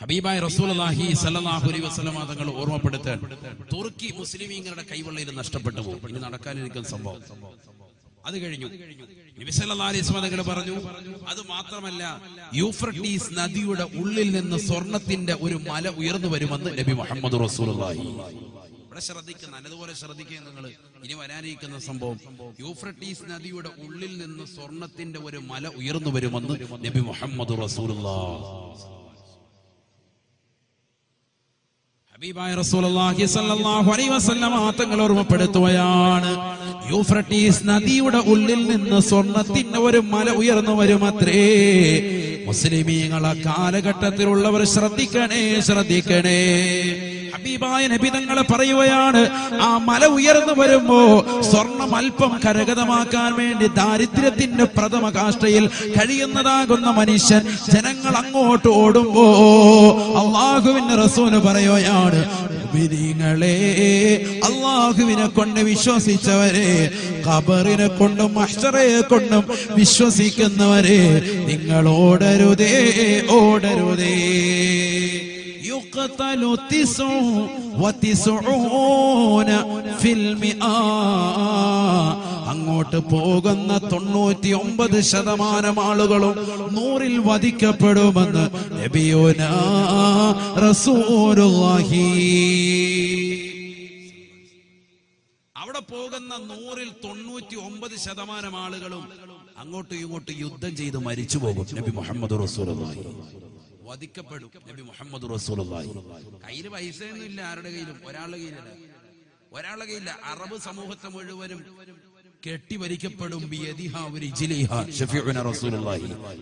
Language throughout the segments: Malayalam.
ഹബീബായ റസൂലുള്ളാഹി സ്വല്ലല്ലാഹു അലൈഹി വസല്ലം തങ്ങൾ ഓർമ്മപ്പെടുത്താൻ തുർക്കി മുസ്ലിമീങ്ങളുടെ കൈവെള്ളയിൽ നഷ്ടപ്പെട്ടു പോകും. ഇനി നടക്കാനിരിക്കുന്ന സംഭവം അത് കഴിഞ്ഞു. നബി സല്ലല്ലാഹു അലൈഹി വസല്ലം തങ്ങൾ പറഞ്ഞു, അത് മാത്രമല്ല യൂഫ്രട്ടീസ് നദിയുടെ ഉള്ളിൽ നിന്ന് സ്വർണത്തിന്റെ ഒരു മല ഉയർന്നു വരുമെന്ന് നബി മുഹമ്മദ് റസൂലുള്ളാഹി. ഇവിടെ ശ്രദ്ധിക്കുക, നല്ലതുപോലെ ശ്രദ്ധിക്കുക നിങ്ങൾ. ഇനി വരാനിരിക്കുന്ന സംഭവം, യൂഫ്രട്ടീസ് നദിയുടെ ഉള്ളിൽ നിന്ന് സ്വർണത്തിന്റെ ഒരു മല ഉയർന്നു വരുമെന്ന് നബി മുഹമ്മദ് റസൂലുള്ളാഹി. ഹബീബായ റസൂലുള്ളാഹി സ്വല്ലല്ലാഹു അലൈഹി വസല്ലം തങ്ങൾ ഓർമ്മപ്പെടുത്തുകയാണ്, യൂഫ്രട്ടീസ് നദിയുടെ ഉള്ളിൽ നിന്ന് സ്വർണത്തിന്റെ ഒരു മല ഉയർന്നു വരുമത്രേ. മുസ്ലിമീങ്ങളെ കാലഘട്ടത്തിലുള്ളവർ ശ്രദ്ധിക്കണേ, ശ്രദ്ധിക്കണേ. ഹബീബായ നബി തങ്ങൾ പറയുകയാണ്, ആ മല ഉയർന്നു വരുമ്പോ സ്വർണം അല്പം കരഗതമാക്കാൻ വേണ്ടി ദാരിദ്ര്യത്തിന്റെ പ്രഥമ കാഷ്ടയിൽ കഴിയുന്നതാകുന്ന മനുഷ്യൻ ജനങ്ങൾ അങ്ങോട്ട് ഓടുമ്പോ അള്ളാഹുവിന്റെ റസൂല് പറയുകയാണ്, മുഅ്മിനീങ്ങളെ, അള്ളാഹുവിനെ കൊണ്ട് വിശ്വസിച്ചവരെ, ഖബറിനെ കൊണ്ടും മഹ്ശറയെ കൊണ്ടും വിശ്വസിക്കുന്നവരെ, നിങ്ങൾ ഓടരുതേ, ഓടരുതേ. يقتل 99 في 100. അങ്ങോട്ട് പോകുന്ന 99% ആളുകളും 100-ൽ വധിക്കപ്പെടുമെന്ന് നബിയുനാ റസൂലുള്ളാഹി. അവിടെ പോകുന്ന 100-ൽ 99% ആളുകളും അങ്ങോട്ടും ഇങ്ങോട്ടും യുദ്ധം ചെയ്ത് മരിച്ചു പോകും. നബി മുഹമ്മദ് റസൂലുള്ളാഹി വധിക്കപ്പെടും. നബി മുഹമ്മദ് റസൂലുള്ളാഹി. കയ്യിൽ പൈസയൊന്നും ഇല്ല, ആരുടെ കയ്യിലും, ഒരാളുടെ കയ്യില്ല. അറബ് സമൂഹത്തെ മുഴുവനും കെട്ടിവരിക്കപ്പെടും.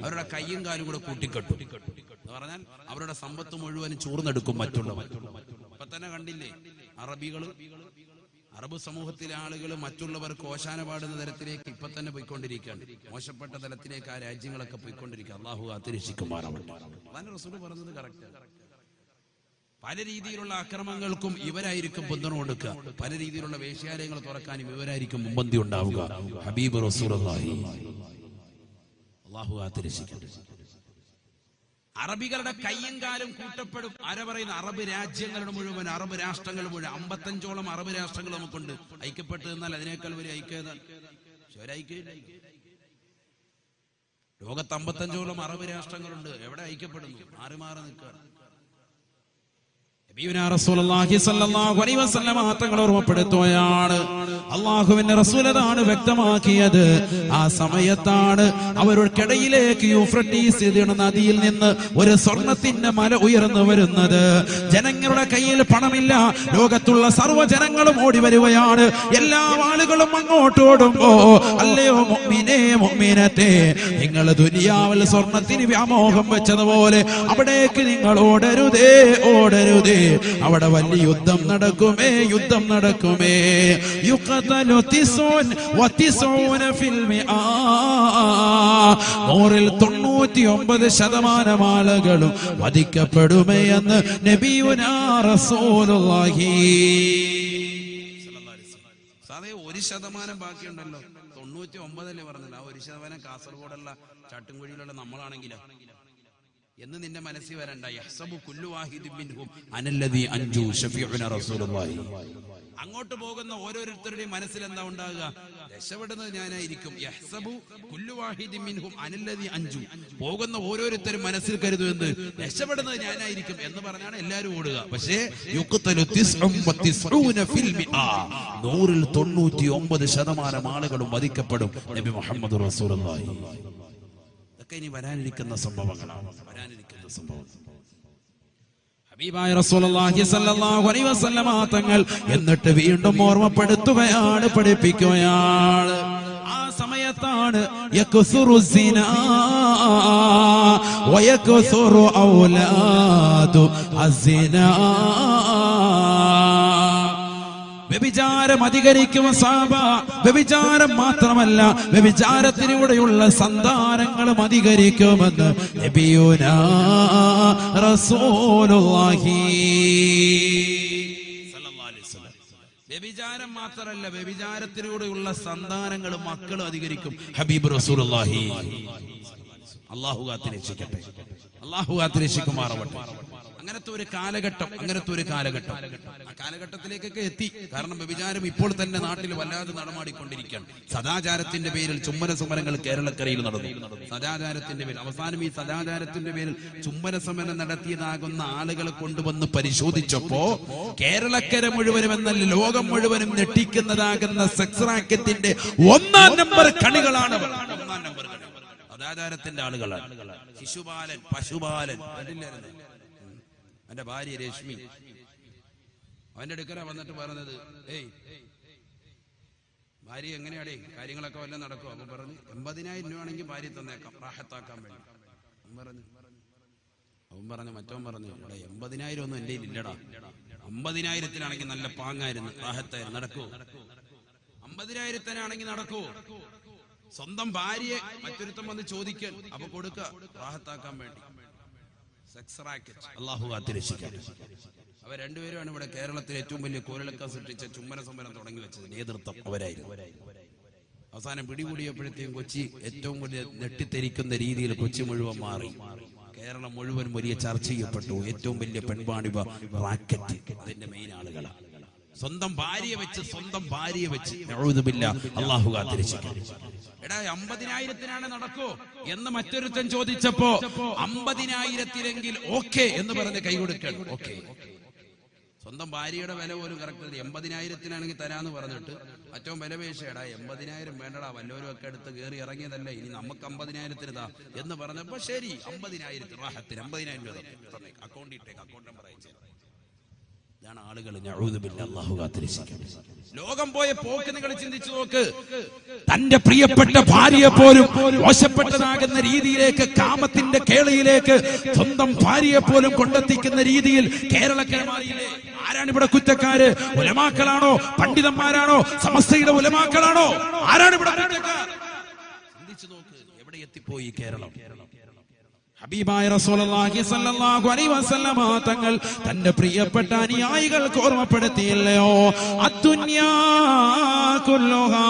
അവരുടെ കയ്യും കാലും കൂടെ കൂട്ടിക്കെട്ടും എന്ന് പറഞ്ഞാൽ അവരുടെ സമ്പത്ത് മുഴുവനും ചോർന്നെടുക്കും മറ്റുള്ളവർ. ഇപ്പൊ തന്നെ കണ്ടില്ലേ, അറബ് സമൂഹത്തിലെ ആളുകൾ മറ്റുള്ളവർക്ക് ഓശാന പാടുന്ന തരത്തിലേക്ക് ഇപ്പൊ തന്നെ പോയിക്കൊണ്ടിരിക്കുകയാണ്. മോശപ്പെട്ട തലത്തിലേക്ക് ആ രാജ്യങ്ങളൊക്കെ പോയിക്കൊണ്ടിരിക്കുക. അള്ളാഹു കാത്തിരക്ഷിക്കുമാറാവട്ടെ. അതാണ് റസൂൽ പറഞ്ഞത് കറക്റ്റ്. പല രീതിയിലുള്ള അക്രമങ്ങൾക്കും ഇവരായിരിക്കും പിന്തുണ കൊടുക്കുക, പല രീതിയിലുള്ള വേശ്യാലയങ്ങൾ തുറക്കാനും ഇവരായിരിക്കും മുമ്പന്തി ഉണ്ടാവുക. ഹബീബ് റസൂലുള്ളാഹി. അള്ളാഹു കാത്തിരക്ഷിക്കട്ടെ. അറബികളുടെ കയ്യും കാലും കൂട്ടപ്പെടും. ആരാ പറയുന്ന? അറബ് രാജ്യങ്ങളുടെ മുഴുവൻ, അറബ് രാഷ്ട്രങ്ങൾ മുഴുവൻ. 55ഓളം അറബ് രാഷ്ട്രങ്ങൾ നമുക്കുണ്ട്. ഐക്യപ്പെട്ട് നിന്നാൽ അതിനേക്കാൾ ഒരു ഐക്യത ലോകത്ത് 55ഓളം അറബ് രാഷ്ട്രങ്ങളുണ്ട്. എവിടെ ഐക്യപ്പെടുന്നു? മാറി മാറി നിൽക്കുകയാണ്. തങ്ങൾ ഓർമ്മപ്പെടുത്തുകയാണ്, അള്ളാഹുവിന്റെ റസൂലതാണ് വ്യക്തമാക്കിയത്. ആ സമയത്താണ് അവർക്കിടയിലേക്ക് യൂഫ്രട്ടീസ് നദിയിൽ നിന്ന് ഒരു സ്വർണത്തിന്റെ മല ഉയർന്നു വരുന്നത്. ജനങ്ങളുടെ കയ്യിൽ പണമില്ല. ലോകത്തുള്ള സർവ്വ ജനങ്ങളും ഓടി വരികയാണ്. എല്ലാ ആളുകളും അങ്ങോട്ട് ഓടുമ്പോ, അല്ലയോ മുഅ്മിനേ, മുഅ്മിനത്തെ, നിങ്ങൾ ദുനിയാവിൽ സ്വർണത്തിന് വ്യാമോഹം വെച്ചതുപോലെ അവിടേക്ക് നിങ്ങൾ ഓടരുതേ, ഓടരുതേ. അവിടെ വലിയ യുദ്ധം നടക്കുമേ, യുദ്ധം നടക്കുമേ. യുഖതലു 99 في 100. 100-ൽ 99% ആളുകളും വധിക്കപ്പെടുമേ എന്ന് നബിയുനാ റസൂലുള്ളാഹി. സാധേ 1% ബാക്കിയുണ്ടല്ലോ. 99 പറഞ്ഞില്ല. ആ 1% കാസർഗോഡുള്ള ചാട്ടുംകുഴിയിലുള്ള നമ്മളാണെങ്കിലോ എന്ന് നിന്റെ മനസ്സിൽ വരണ്ട. യഹ്സബു കുല്ലു വാഹിദിൻ മിൻഹും അനല്ലദീ അൻജു ശഫീഉനാ റസൂലുള്ളാഹി. അങ്ങോട്ട് പോകുന്ന ഓരോരുത്തരുടെയും മനസ്സിൽ എന്താ ഉണ്ടാകുക? രക്ഷപ്പെടുന്നത് ഞാനായിരിക്കും. യഹ്സബു കുല്ലു വാഹിദിൻ മിൻഹും അനല്ലദീ അൻജു. പോകുന്ന ഓരോരുത്തരും മനസ്സിൽ കരുതുന്നത് രക്ഷപ്പെടുന്നത് ഞാനായിരിക്കും എന്ന് പറഞ്ഞാണ് എല്ലാവരും ഓടുക. പക്ഷേ യുഖ്തലു 99 في 100. 100-ൽ 99% ആളുകളും വധിക്കപ്പെടും. നബി മുഹമ്മദ് റസൂലുള്ളാഹി. ഇനി വരാനിരിക്കുന്ന സംഭവങ്ങളാണ്, വരാനിരിക്കുന്ന സംഭവം. ഹബീബായ റസൂലുള്ളാഹി സ്വല്ലല്ലാഹു അലൈഹി വസല്ലം തങ്ങൾ എന്നിട്ട് വീണ്ടും ഓർമ്മപ്പെടുത്തുകയാണ്, പഠിപ്പിക്കുകയാണ്. ആ സമയത്താണ് യക്സുറു സിനാ വയക്സുറു ഔലാദു അസിനാ. വ്യഭിചാരം അധികരിക്കും സഹാബ. വ്യഭിചാരം മാത്രമല്ല, വ്യഭിചാരത്തിലൂടെയുള്ള സന്താനങ്ങളും അധികരിക്കുമെന്ന് നബിയുനാ റസൂലുള്ളാഹി. വ്യഭിചാരം മാത്രമല്ല, വ്യഭിചാരത്തിലൂടെയുള്ള സന്താനങ്ങളും മക്കളും അധികരിക്കും. ഹബീബ് റസൂലുള്ളാഹി. അല്ലാഹു കാത്തിരക്ഷിക്കട്ടെ, അല്ലാഹു കാത്തിരക്ഷിക്കുമാറാവട്ടെ. അങ്ങനത്തെ ഒരു കാലഘട്ടം ആ കാലഘട്ടത്തിലേക്കൊക്കെ എത്തി. കാരണം വ്യഭിചാരം ഇപ്പോൾ തന്നെ നാട്ടിൽ വല്ലാതെ നടമാടിക്കൊണ്ടിരിക്കുകയാണ്. സദാചാരത്തിന്റെ പേരിൽ ചുംബന സമരങ്ങൾ കേരളക്കരയിൽ നടന്നു. സദാചാരത്തിന്റെ പേരിൽ അവസാനം ഈ സദാചാരത്തിന്റെ പേരിൽ ചുംബന സമരം നടത്തിയതാകുന്ന ആളുകളെ കൊണ്ടുവന്ന് പരിശോധിച്ചപ്പോ കേരളക്കര മുഴുവനും എന്നല്ല ലോകം മുഴുവനും ഞെട്ടിക്കുന്നതാകുന്ന സെക്സ് റാക്കറ്റിന്റെ 1-ാം നമ്പർ കണികളാണ്. 1-ാം നമ്പർ സദാചാരത്തിന്റെ ആളുകളാണ്. ശിശുപാലൻ, പശുപാലൻ, എന്റെ ഭാര്യ രശ്മി അവന്റെ അടുക്കല വന്നിട്ട് പറഞ്ഞത്, ഏയ് ഭാര്യ എങ്ങനെയാടേ കാര്യങ്ങളൊക്കെ വല്ലതും നടക്കും? അപ്പൊ പറഞ്ഞു 80,000 രൂപ ആണെങ്കിൽ ഭാര്യ തന്നേക്കാം റാഹത്താക്കാൻ വേണ്ടി. അവൻ പറഞ്ഞു മറ്റവൻ പറഞ്ഞു, ഇവിടെ 80,000 ഒന്നും എന്റെ ഇല്ലടാ, 50,000-ത്തിനാണെങ്കിൽ നല്ല പാങ്ങായിരുന്നു, റാഹത്തായിരുന്നു, നടക്കുവോ? 50,000-ത്തിനാണെങ്കിൽ നടക്കുവോ? സ്വന്തം ഭാര്യയെ മറ്റൊരുത്തം വന്ന് ചോദിക്കാൻ, അപ്പൊ കൊടുക്ക റാഹത്താക്കാൻ വേണ്ടി. സെക്സ് റാക്കറ്റ്, അല്ലാഹു കാത്തിരക്ഷിക്കട്ടെ. അവർ രണ്ടുപേരുമാണ് ഇവിടെ കേരളത്തിലെ ഏറ്റവും വലിയ കോരളക്ക സൃഷ്ടിച്ച ചുംബന സമരം തുടങ്ങി വെച്ചത്. നേതൃത്വം അവരായിരുന്നു. അവസാനം പിടികൂടിയപ്പോഴത്തേക്കും കൊച്ചി ഏറ്റവും വലിയ ഞെട്ടിത്തെരിക്കുന്ന രീതിയിൽ കൊച്ചി മുഴുവൻ മാറി. കേരളം മുഴുവൻ വലിയ ചർച്ച ചെയ്യപ്പെട്ടു. ഏറ്റവും വലിയ പെൺവാണിഭ റാക്കറ്റ് അതിന്റെ മെയിൻ ആളുകളാണ്. സ്വന്തം ഭാര്യയെ വെച്ച് അല്ലാഹു കാത്തിരക്ഷിക്കട്ടെ. എടാ 50,000-ത്തിനാണ് നടക്കോ എന്ന് മറ്റൊരുത്തൻ ചോദിച്ചപ്പോ 50,000-ത്തിലെങ്കിൽ ഓക്കെ എന്ന് പറഞ്ഞ് കൈ കൊടുക്കണം. ഓക്കെ, സ്വന്തം ഭാര്യയുടെ വില പോലും കറക്റ്റ് 80,000-ത്തിനാണെങ്കിൽ തരാന്ന് പറഞ്ഞിട്ട് ഏറ്റവും വില പേശടാ 80,000 വേണ്ടടാ, വല്ലവരും ഒക്കെ എടുത്ത് കയറി ഇറങ്ങിയതല്ലേ, ഇനി നമുക്ക് 50,000-ത്തിന് താ എന്ന് പറഞ്ഞപ്പോ ശരി 50,000 റാഹത്തിന് 50,000 രൂപ അക്കൗണ്ട് ഇട്ടേക്ക്, അക്കൗണ്ട് നമ്പർ അയച്ചു. ഇതാണ് ആളുകൾ. അല്ലാഹു കാത്തിരക്ഷിക്കട്ടെ. ലോകം പോയ പോക്ക് നിങ്ങൾ ചിന്തിച്ചു നോക്ക്. തന്റെ പ്രിയപ്പെട്ട ഭാര്യയെ പോലും മോശപ്പെട്ടതാകുന്ന രീതിയിലേക്ക്, കാമത്തിന്റെ കേളിയിലേക്ക് സ്വന്തം ഭാര്യയെ പോലും കൊണ്ടെത്തിക്കുന്ന രീതിയിൽ കേരളക്കര മാറിയില്ലേ? ആരാണ് ഇവിടെ കുറ്റക്കാര്? ഉലമാക്കളാണോ? പണ്ഡിതന്മാരാണോ? സമസ്തയുടെ ഉലമാക്കളാണോ? ആരാണ് ഇവിടെ കുറ്റക്കാർ? ചിന്തിച്ചു നോക്ക്, എവിടെ എത്തിപ്പോയി കേരളം? ഹബീബായ റസൂലുള്ളാഹി സ്വല്ലല്ലാഹു അലൈഹി വസല്ലമ തങ്ങൾ തന്റെ പ്രിയപ്പെട്ട അനുയായികൾക്ക് ഓർമ്മപ്പെടുത്തിയില്ലയോ, അദ്ദുനിയാ കുല്ലുഹാ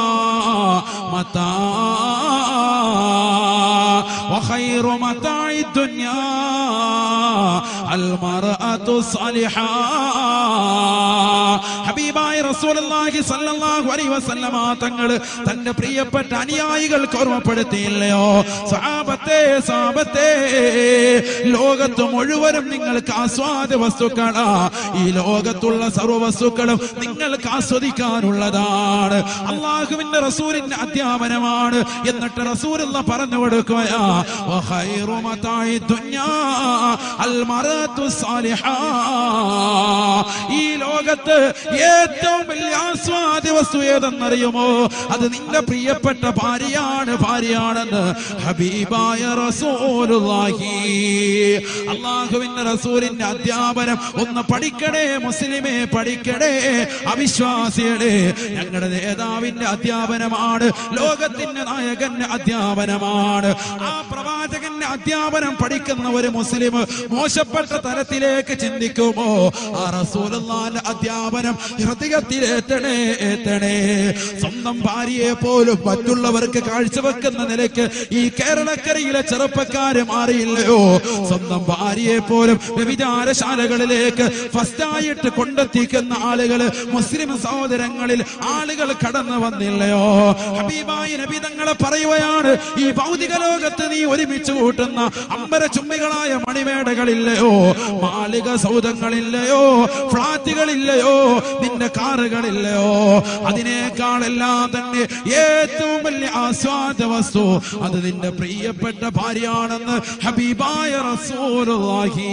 മതാ വഖൈറു മതാഇ ദുനിയാ അൽ മർഅതു സാലിഹാ. ഹബീബായ റസൂലുള്ളാഹി സ്വല്ലല്ലാഹു അലൈഹി വസല്ലമ തങ്ങൾ തന്റെ പ്രിയപ്പെട്ട അനുയായികൾക്ക് ഓർമ്മപ്പെടുത്തിയില്ലയോ, സഹാബത്തെ ലോകത്ത് മുഴുവനും നിങ്ങൾക്ക് ആസ്വാദ വസ്തുക്കളാ. ഈ ലോകത്തുള്ള സർവ്വ വസ്തുക്കളും നിങ്ങൾക്ക് ആസ്വദിക്കാനുള്ളതാണ്. അള്ളാഹുവിന്റെ റസൂലിന്റെ അധ്യാപനമാണ്. എന്നിട്ട് റസൂലുള്ള പറഞ്ഞു കൊടുക്കുകയാ, വഖൈറു മതാഇ ദുനിയാ അൽ മർഅതു സാലിഹാ. ഈ ലോകത്ത് ഏറ്റവും വലിയ ആസ്വാദ വസ്തു ഏതെന്നറിയുമോ? അത് നിന്റെ പ്രിയപ്പെട്ട ഭാര്യയാണെന്ന് ഹബീബായ റസൂലുള്ളാഹി. അല്ലാഹുവിന്റെ റസൂലിന്റെ അധ്യാപനം ഒന്ന് പഠിക്കണേ മുസ്ലിമേ, പഠിക്കണേ അവിശ്വാസികളെ. ഞങ്ങളുടെ നേതാവിന്റെ അധ്യാപനമാണ്, ലോകത്തിന്റെ നായകന്റെ അധ്യാപനമാണ്. ആ പ്രവാചകന്റെ അധ്യാപനം പഠിക്കുന്ന ഒരു മുസ്ലിം മോശപ്പെട്ട തലത്തിലേക്ക് ചിന്തിക്കുമോ? ആ റസൂലുള്ളാഹിന്റെ അധ്യാപനം ഹൃദയത്തിലേറ്റണേ. സ്വന്തം ഭാര്യയെ പോലും മറ്റുള്ളവർക്ക് കാഴ്ചവെക്കുന്ന നിലയ്ക്ക് ഈ കേരളക്കരയിലെ ചെറുപ്പക്കാര് മാറിയില്ലയോ? സ്വന്തം ഭാര്യയെ പോലും വ്യഭിചാരശാലകളിലേക്ക് ഫസ്റ്റായിട്ട് കൊണ്ടെത്തിക്കുന്ന ആളുകള് മുസ്ലിം സഹോദരങ്ങളിൽ ആളുകൾ കടന്നു വന്നില്ലയോ? ഹബീബായ നബി തങ്ങളെ പറയുകയാണ്, ഈ ഭൗതിക ലോകത്ത് നീ ഒരുമിച്ച് കൂട്ടുന്ന അമ്പര ചുംബികളായ മണിമേടകളില്ലയോ, മാളിക സൗധങ്ങളില്ലയോ, ഫ്ളാറ്റുകളില്ലയോ, നിന്റെ കാറുകളില്ലയോ, അതിനേക്കാളെല്ലാം തന്നെ ഏറ്റവും വലിയ ആസ്വാദ വസ്തു അത് നിന്റെ പ്രിയപ്പെട്ട ഭാര്യയാണെന്ന് ഹബീബായ റസൂലുള്ളാഹി.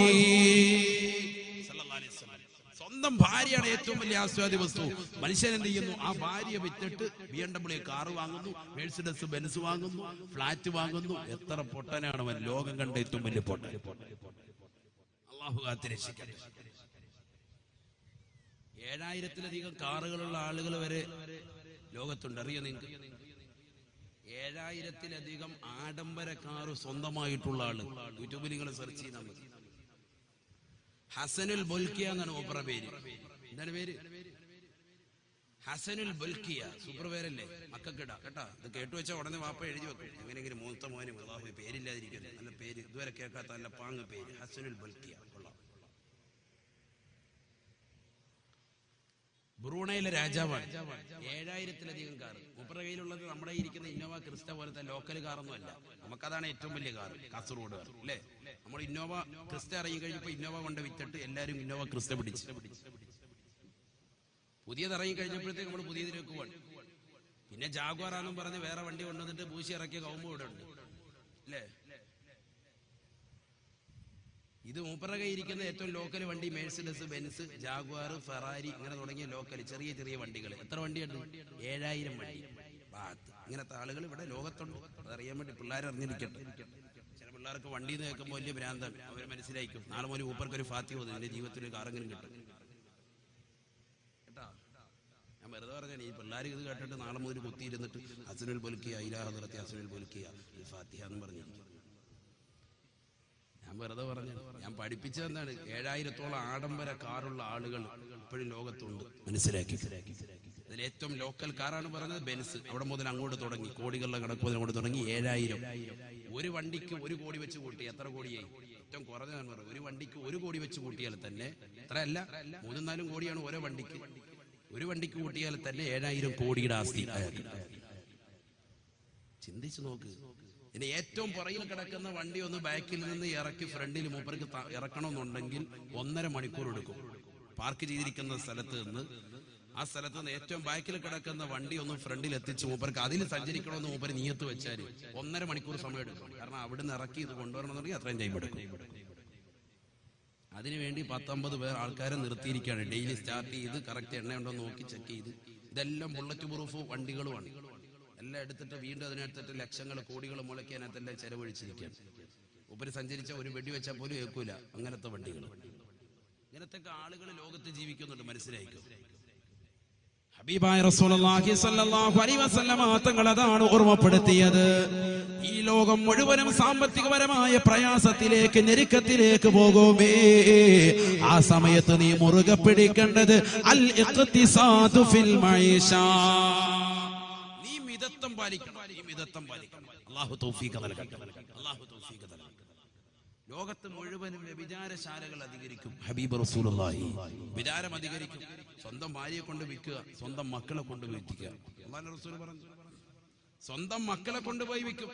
സ്വന്തം ഭാര്യയാണ് ഏറ്റവും വലിയ ആസ്വാദ വസ്തു. മനുഷ്യൻ എന്ത് ചെയ്യുന്നു? ആ ഭാര്യ വിറ്റിട്ട് BMW കാറ് വാങ്ങുന്നു, മെഴ്സിഡസ് ബെൻസ് വാങ്ങുന്നു, ഫ്ലാറ്റ് വാങ്ങുന്നു. എത്ര പൊട്ടനാണ് അവൻ! ലോകം കണ്ട ഏറ്റവും വലിയ പൊട്ടൻ. അല്ലാഹു കാത്തിരക്ഷിക്കട്ടെ. 7000-ലധികം കാറുകളുള്ള ആളുകൾ വരെ ലോകത്തുണ്ട്. അറിയോ നിങ്ങൾക്ക്? 7000-ലധികം ആഡംബര കാറ് സ്വന്തമായിട്ടുള്ള ആള്. യൂട്യൂബിൽ നിങ്ങൾ സെർച്ച് ചെയ്താൽ മതി. ഹസനുൽ ബൊൽക്കിയ എന്നാണ് ഓപ്പറ പേര്. എന്താണ് പേര്? ഹസനുൽ ബൊൽക്കിയ. സൂപ്പർ പേരല്ലേ? മക്കൾക്കിടാ കേട്ടാ. ഇത് കേട്ടു വെച്ചാൽ ഉടനെ വാപ്പ എഴുതി വെക്കും. എങ്ങനെയെങ്കിലും മൂത്ത മോനും അല്ലാഹു പേരില്ലാതിരിക്കുന്നു. നല്ല പേര്, ഇതുവരെ കേൾക്കാത്ത നല്ല പാങ്ങ് പേര്, ഹസനുൽ ബൊൽക്കിയ. കൊള്ളാം. ബ്രൂണയിലെ രാജാവാണ്. 7000-ലധികം കാർ. മൂപ്പരുടെ കയ്യിലുള്ളത് നമ്മുടെ ഇരിക്കുന്ന ഇന്നോവ ക്രിസ്റ്റ പോലത്തെ ലോക്കൽ കാറൊന്നും അല്ല. നമുക്കതാണ് ഏറ്റവും വലിയ കാർ, കാസർഗോഡ് കാർ അല്ലേ. നമ്മൾ ഇന്നോവ ക്രിസ്റ്റ ഇറങ്ങി കഴിഞ്ഞപ്പോൾ ഇന്നോവ കൊണ്ട് വിറ്റിട്ട് എല്ലാവരും ഇന്നോവ ക്രിസ്റ്റ പിടിച്ച്, പുതിയത് ഇറങ്ങി കഴിഞ്ഞപ്പോഴത്തേക്ക് നമ്മൾ പുതിയതിലേക്ക് പോവാണ്. പിന്നെ ജാഗ്വാറാന്നും പറഞ്ഞ് വേറെ വണ്ടി കൊണ്ടുവന്നിട്ട് പൂശി ഇറക്കിയ കൗമ്പ് ഇവിടെ ഉണ്ട് അല്ലേ. ഇത് മൂപ്പരുടെ കയ്യിൽ ഇരിക്കുന്ന ഏറ്റവും ലോക്കൽ വണ്ടി മെഴ്സിഡസ്, ബെൻസ്, ജാഗ്വാർ, ഫെറാരി ഇങ്ങനെ തുടങ്ങിയ ലോക്കൽ ചെറിയ ചെറിയ വണ്ടികൾ. എത്ര വണ്ടിയുണ്ട്? 7000 വണ്ടി. ഇങ്ങനത്തെ ആളുകൾ ഇവിടെ ലോകത്തുണ്ട്. അതറിയാൻ വേണ്ടി പിള്ളേർ അറിഞ്ഞിരിക്കട്ടെ. ചില പിള്ളേർക്ക് വണ്ടി എന്ന് കേൾക്കുമ്പോൾ വലിയ ഭ്രാന്താണ്. അവർ മനസ്സിലാക്കും നാളെ മുതൽ മൂപ്പർക്ക് ഒരു ഫാത്തി പോകുന്നു, എന്റെ ജീവിതത്തിൽ ഒരു കാറെങ്കിലും കിട്ടും കേട്ടാ. ഞാൻ വെറുതെ പറഞ്ഞാൽ ഈ പിള്ളേർ ഇത് കേട്ടിട്ട് നാളെ മുതൽ കുത്തിയിരുന്നിട്ട് ഹസനുൽ ബുൽക്കിയ, ഇലാഹ ഹദ്റത്തി ഹസനുൽ ബുൽക്കിയ, ഫാത്തിഹ എന്ന് പറഞ്ഞിരിക്കും. ഞാൻ വെറുതെ പറഞ്ഞു. ഞാൻ പഠിപ്പിച്ചതെന്താണ്? 7000-ഓളം ആഡംബര കാറുള്ള ആളുകൾ ഇപ്പോഴും ലോകത്തുണ്ട്. മനസ്സിലാക്കി. അതിൽ ഏറ്റവും ലോക്കൽ കാറാണ് പറഞ്ഞത് ബെൻസ്. അവിടെ മുതൽ അങ്ങോട്ട് തുടങ്ങി, കോടികളുടെ കണക്ക് മുതൽ അങ്ങോട്ട് തുടങ്ങി 7000. ഒരു വണ്ടിക്ക് 1 കോടി വെച്ച് കൂട്ടി എത്ര കോടിയായി? ഏറ്റവും കുറഞ്ഞതാണ് പറഞ്ഞത്. ഒരു വണ്ടിക്ക് 1 കോടി വെച്ച് കൂട്ടിയാൽ തന്നെ എത്ര അല്ല, 3-4 കോടിയാണ് ഓരോ വണ്ടിക്ക്. ഒരു വണ്ടിക്ക് കൂട്ടിയാൽ തന്നെ 7000 കോടിയുടെ ആസ്തി. ചിന്തിച്ചു നോക്ക്. ഇനി ഏറ്റവും പുറകിൽ കിടക്കുന്ന വണ്ടി ഒന്ന് ബാക്കിൽ നിന്ന് ഇറക്കി ഫ്രണ്ടിൽ മൂപ്പർക്ക് ഇറക്കണമെന്നുണ്ടെങ്കിൽ 1.5 മണിക്കൂർ എടുക്കും. പാർക്ക് ചെയ്തിരിക്കുന്ന സ്ഥലത്ത് നിന്ന്, ആ സ്ഥലത്ത് നിന്ന് ഏറ്റവും ബാക്കിൽ കിടക്കുന്ന വണ്ടി ഒന്ന് ഫ്രണ്ടിൽ എത്തിച്ച് മൂപ്പർക്ക് അതിൽ സഞ്ചരിക്കണമെന്ന് മൂപ്പര് നിയത്ത് വെച്ചാൽ 1.5 മണിക്കൂർ സമയം എടുക്കും. കാരണം അവിടുന്ന് ഇറക്കി ഇത് കൊണ്ടുവരണമെന്നുണ്ടെങ്കിൽ അത്രയും ടൈം എടുക്കും. അതിനുവേണ്ടി 10-50 പേർ ആൾക്കാരെ നിർത്തിയിരിക്കുകയാണ്. ഡെയിലി സ്റ്റാർട്ട് ചെയ്ത് കറക്റ്റ് എണ്ണയുണ്ടോ നോക്കി ചെക്ക് ചെയ്ത്. ഇതെല്ലാം ബുള്ളറ്റ് പ്രൂഫ് വണ്ടികളുമാണ്. എല്ലാം എടുത്തിട്ട് വീണ്ടും അതിനടുത്തിട്ട് ലക്ഷങ്ങൾ കോടികൾ മുളക്കി അതിനകത്തെല്ലാം ചെലവഴിച്ചിരിക്കുകയാണ്. ഉപരി സഞ്ചരിച്ച ഒരു വെടി വെച്ചാൽ പോലും ഏൽക്കൂല. അങ്ങനത്തെ വണ്ടികൾ, ഇങ്ങനത്തെ ആളുകൾ ലോകത്ത് ജീവിക്കുന്നുണ്ട്. മനസ്സിലായിക്കോ. ഹബീബായ റസൂലുള്ളാഹി സ്വല്ലല്ലാഹു അലൈഹി വസല്ലമ തങ്ങൾ അതാണ് ഓർമ്മപ്പെടുത്തിയത്. ഈ ലോകം മുഴുവനും സാമ്പത്തികപരമായ പ്രയാസത്തിലേക്ക്, ഞെരുക്കത്തിലേക്ക് പോകുമേ. ആ സമയത്ത് നീ മുറുകെ പിടിക്കേണ്ടത് അൽ ഇഖ്തിസാദു ഫിൽ മഈഷ. നീ മിതത്വം പാലിക്കണം. അല്ലാഹു തൗഫീഖ് നൽകട്ടെ. ലോകത്ത് മുഴുവനും വ്യഭിചാരശാലകൾ അധികരിക്കും. ഹബീബ് റസൂലുള്ളാഹി വിചാരം അധികരിക്കും. സ്വന്തം ഭാര്യയെ കൊണ്ട് വിൽക്കുക, സ്വന്തം മക്കളെ കൊണ്ട് വിൽക്കുക. അല്ലാഹുവിന്റെ റസൂൽ പറഞ്ഞു, സ്വന്തം മക്കളെ കൊണ്ടുപോയി വിൽക്കും.